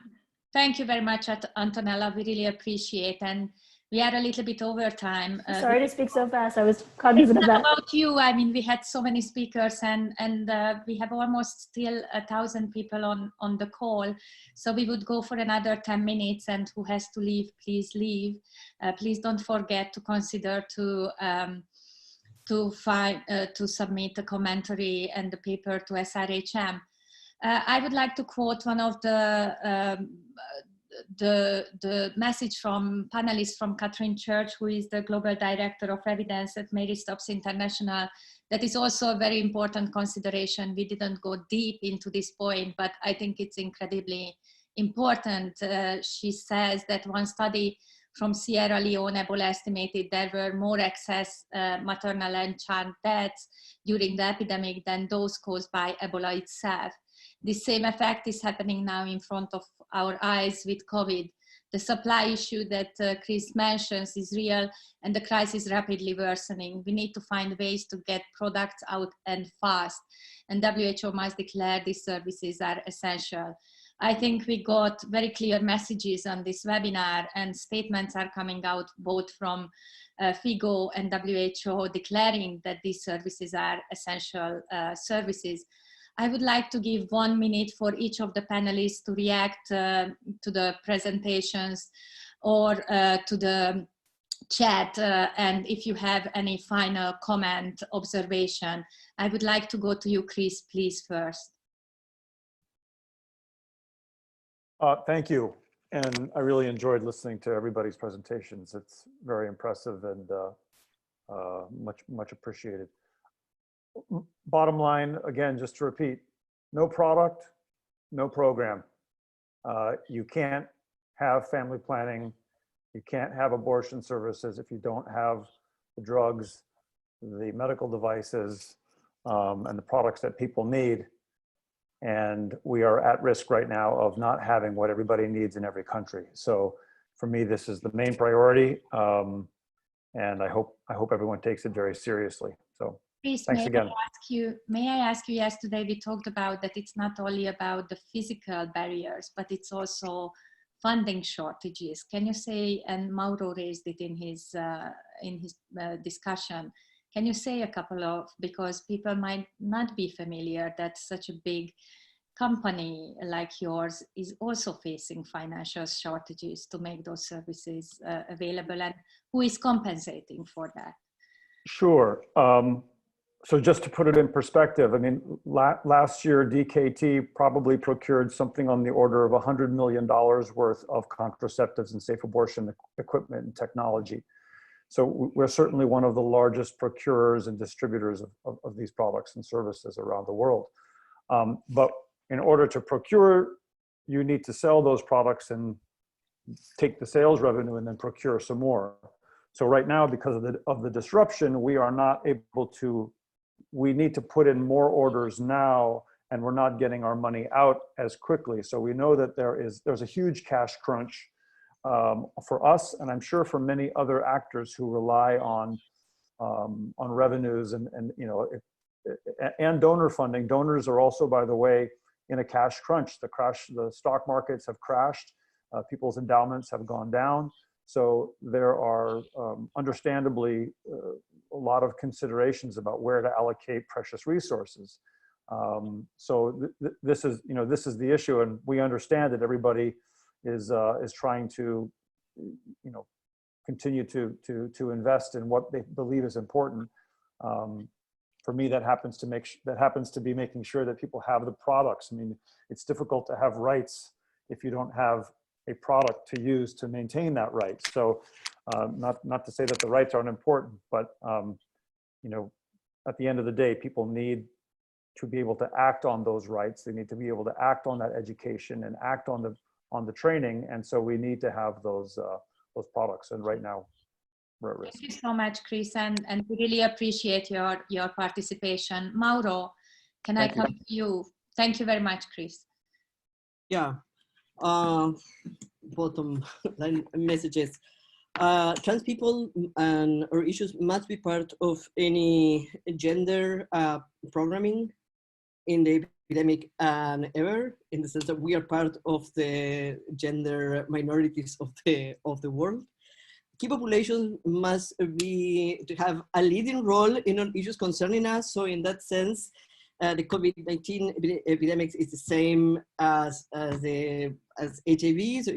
Thank you very much, Antonella. We really appreciate, and we are a little bit over time. Sorry to speak so fast. I was cognizant of that. About you, I mean, we had so many speakers, and we have almost still 1,000 people on the call. So we would go for another 10 minutes, and who has to leave, please leave. Please don't forget to consider to submit a commentary and the paper to SRHM. I would like to quote one of the message from panelists from Catherine Church, who is the Global Director of Evidence at Mary Stopes International. That is also a very important consideration. We didn't go deep into this point, but I think it's incredibly important. She says that one study from Sierra Leone, Ebola estimated there were more excess maternal and child deaths during the epidemic than those caused by Ebola itself. The same effect is happening now in front of our eyes with COVID. The supply issue that Chris mentions is real, and the crisis is rapidly worsening. We need to find ways to get products out and fast, and WHO must declare these services are essential. I think we got very clear messages on this webinar, and statements are coming out both from Figo and WHO declaring that these services are essential services. I would like to give 1 minute for each of the panelists to react to the presentations or to the chat. And if you have any final comment, observation, I would like to go to you, Chris, please, first. Thank you. And I really enjoyed listening to everybody's presentations. It's very impressive and much appreciated. Bottom line, again, just to repeat, no product, no program. You can't have family planning. You can't have abortion services if you don't have the drugs, the medical devices, and the products that people need. And we are at risk right now of not having what everybody needs in every country. So for me, this is the main priority. And I hope everyone takes it very seriously. So Chris, thanks again. May I ask you, yesterday we talked about that it's not only about the physical barriers, but it's also funding shortages. Can you say, and Mauro raised it in his discussion, can you say a couple of, because people might not be familiar that such a big company like yours is also facing financial shortages to make those services available, and who is compensating for that? Sure. So just to put it in perspective, I mean, last year, DKT probably procured something on the order of $100 million worth of contraceptives and safe abortion equipment and technology. So we're certainly one of the largest procurers and distributors of these products and services around the world. But in order to procure, you need to sell those products and take the sales revenue and then procure some more. So right now, because of the disruption, we are not able to we need to put in more orders now, and we're not getting our money out as quickly. So we know that there's a huge cash crunch for us, and I'm sure for many other actors who rely on revenues and and donor funding. Donors are also, by the way, in a cash crunch. The stock markets have crashed. People's endowments have gone down. So there are understandably a lot of considerations about where to allocate precious resources. So this is the issue, and we understand that everybody is trying to continue to invest in what they believe is important. For me, that happens to be making sure that people have the products. I mean, it's difficult to have rights if you don't have a product to use to maintain that right. So not to say that the rights aren't important, but at the end of the day, people need to be able to act on those rights. They need to be able to act on that education and act on the training. And so we need to have those products. And right now, we're at risk. Thank you so much, Chris, and we really appreciate your participation. Mauro, can I come to you? Thank you very much, Chris. Yeah. Bottom line messages. Trans people or issues must be part of any gender programming in the epidemic and ever, in the sense that we are part of the gender minorities of the world. Key population must to have a leading role in all issues concerning us. So in that sense, the COVID-19 epidemic is the same as HIV. So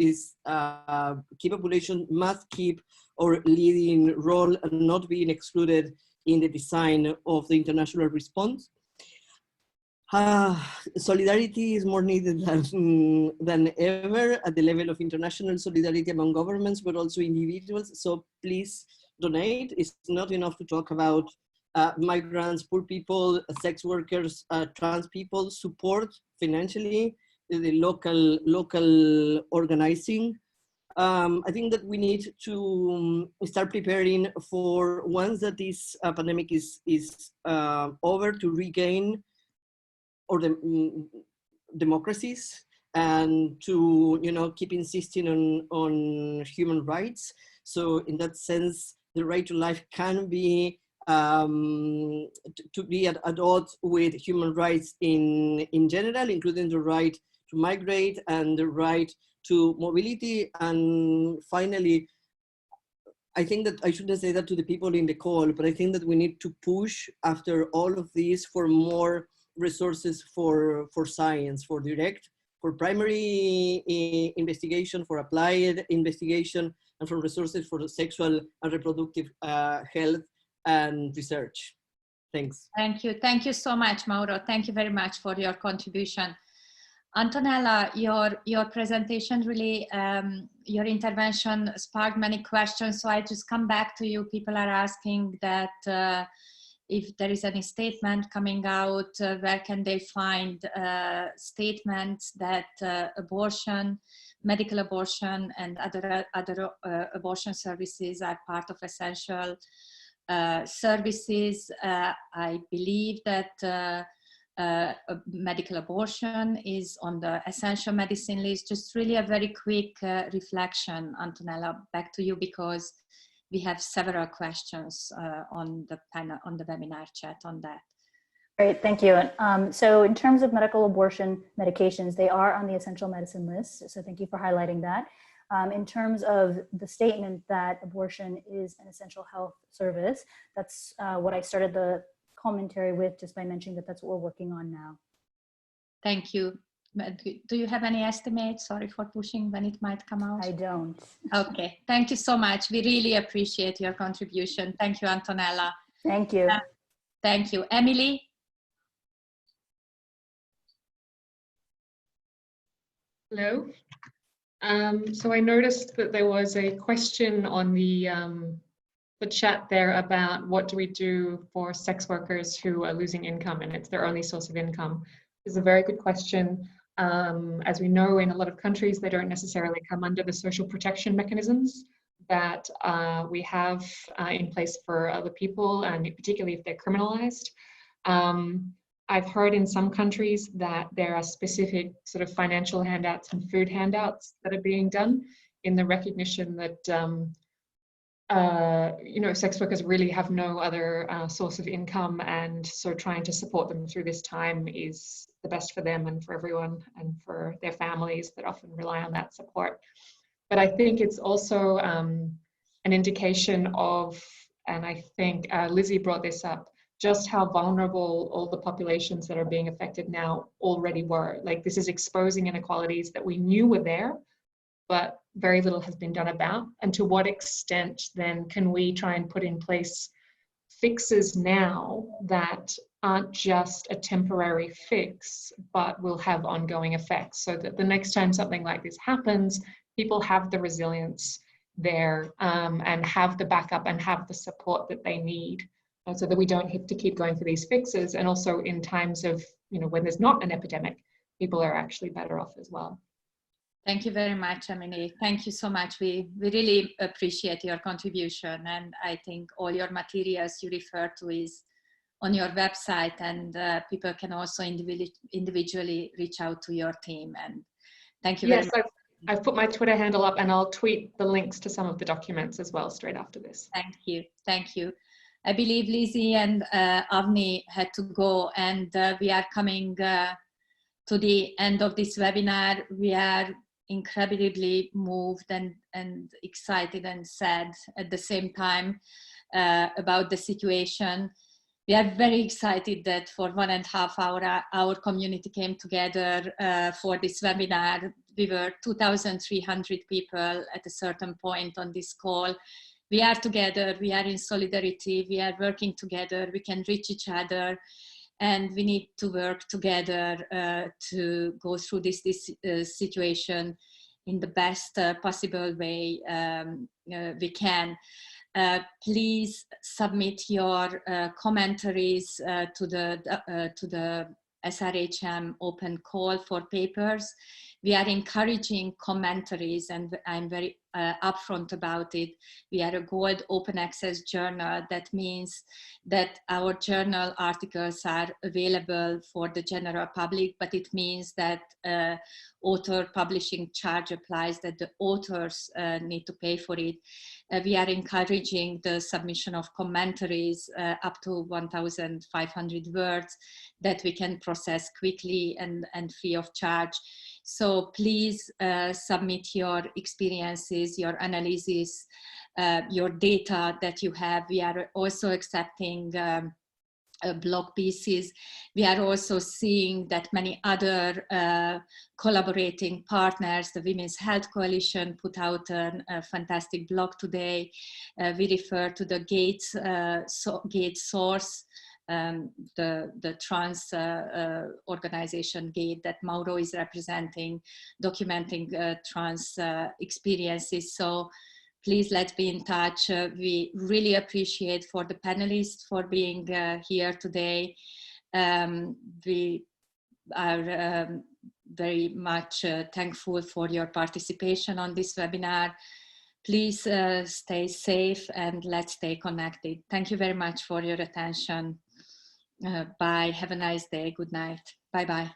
key population must keep our leading role and not being excluded in the design of the international response. Solidarity is more needed than ever at the level of international solidarity among governments, but also individuals. So please donate. It's not enough to talk about migrants, poor people, sex workers, trans people. Support financially the local organizing. I think that we need to start preparing for once that this pandemic is over, to regain democracies and to keep insisting on human rights. So in that sense, the right to life can be to be at odds with human rights in general, including the right to migrate and the right to mobility. And finally, I think that I shouldn't say that to the people in the call, but I think that we need to push after all of this for more resources for science, for primary investigation, for applied investigation, and for resources for sexual and reproductive health and research. Thanks. Thank you. Thank you so much, Mauro. Thank you very much for your contribution. Antonella, your presentation really, your intervention sparked many questions. So I just come back to you. People are asking that if there is any statement coming out, where can they find statements that abortion, medical abortion, and other abortion services are part of essential services. I believe that medical abortion is on the essential medicine list. Just really a very quick reflection, Antonella, back to you, because we have several questions on the panel, on the webinar chat on that. Great, thank you. So in terms of medical abortion medications, they are on the essential medicine list. So thank you for highlighting that. In terms of the statement that abortion is an essential health service, that's what I started the commentary with, just by mentioning that that's what we're working on now. Thank you. Do you have any estimates? Sorry for pushing, when it might come out? I don't. Okay, thank you so much. We really appreciate your contribution. Thank you, Antonella. Thank you. Thank you. Emily? Hello. So I noticed that there was a question on the chat there about what do we do for sex workers who are losing income and it's their only source of income. It's a very good question. As we know, in a lot of countries, they don't necessarily come under the social protection mechanisms that we have in place for other people, and particularly if they're criminalized. I've heard in some countries that there are specific sort of financial handouts and food handouts that are being done in the recognition that you know, sex workers really have no other source of income, and so trying to support them through this time is the best for them and for everyone and for their families that often rely on that support. But I think it's also an indication of, and I think Lizzie brought this up, just how vulnerable all the populations that are being affected now already were. Like, this is exposing inequalities that we knew were there, but very little has been done about. And to what extent then can we try and put in place fixes now that aren't just a temporary fix, but will have ongoing effects, so that the next time something like this happens, people have the resilience there and have the backup and have the support that they need, so that we don't have to keep going for these fixes. And also in times of, you know, when there's not an epidemic, people are actually better off as well. Thank you very much, Avni. Thank you so much. We really appreciate your contribution, and I think all your materials you refer to is on your website, and people can also individually reach out to your team. And thank you very much. Yes, I've put my Twitter handle up, and I'll tweet the links to some of the documents as well straight after this. Thank you. Thank you. I believe Lizzie and Avni had to go, and we are coming to the end of this webinar. We are incredibly moved and excited and sad at the same time about the situation. We are very excited that for 1.5 hours our community came together for this webinar. We were 2,300 people at a certain point on this call. We are together, we are in solidarity, we are working together, we can reach each other, and we need to work together to go through this situation in the best possible way we can. Please submit your commentaries to the SRHM open call for papers. We are encouraging commentaries, and I'm very upfront about it. We are a gold open access journal. That means that our journal articles are available for the general public, but it means that author publishing charge applies, that the authors need to pay for it. We are encouraging the submission of commentaries up to 1,500 words that we can process quickly and free of charge. So please submit your experiences, your analysis, your data that you have. We are also accepting blog pieces. We are also seeing that many other collaborating partners, the Women's Health Coalition put out a fantastic blog today. We refer to the Gates source, the trans organization GATE that Mauro is representing, documenting trans experiences. So please let's be in touch. We really appreciate for the panelists for being here today. We are very much thankful for your participation on this webinar. Please stay safe and let's stay connected. Thank you very much for your attention. Bye. Have a nice day. Good night. Bye-bye.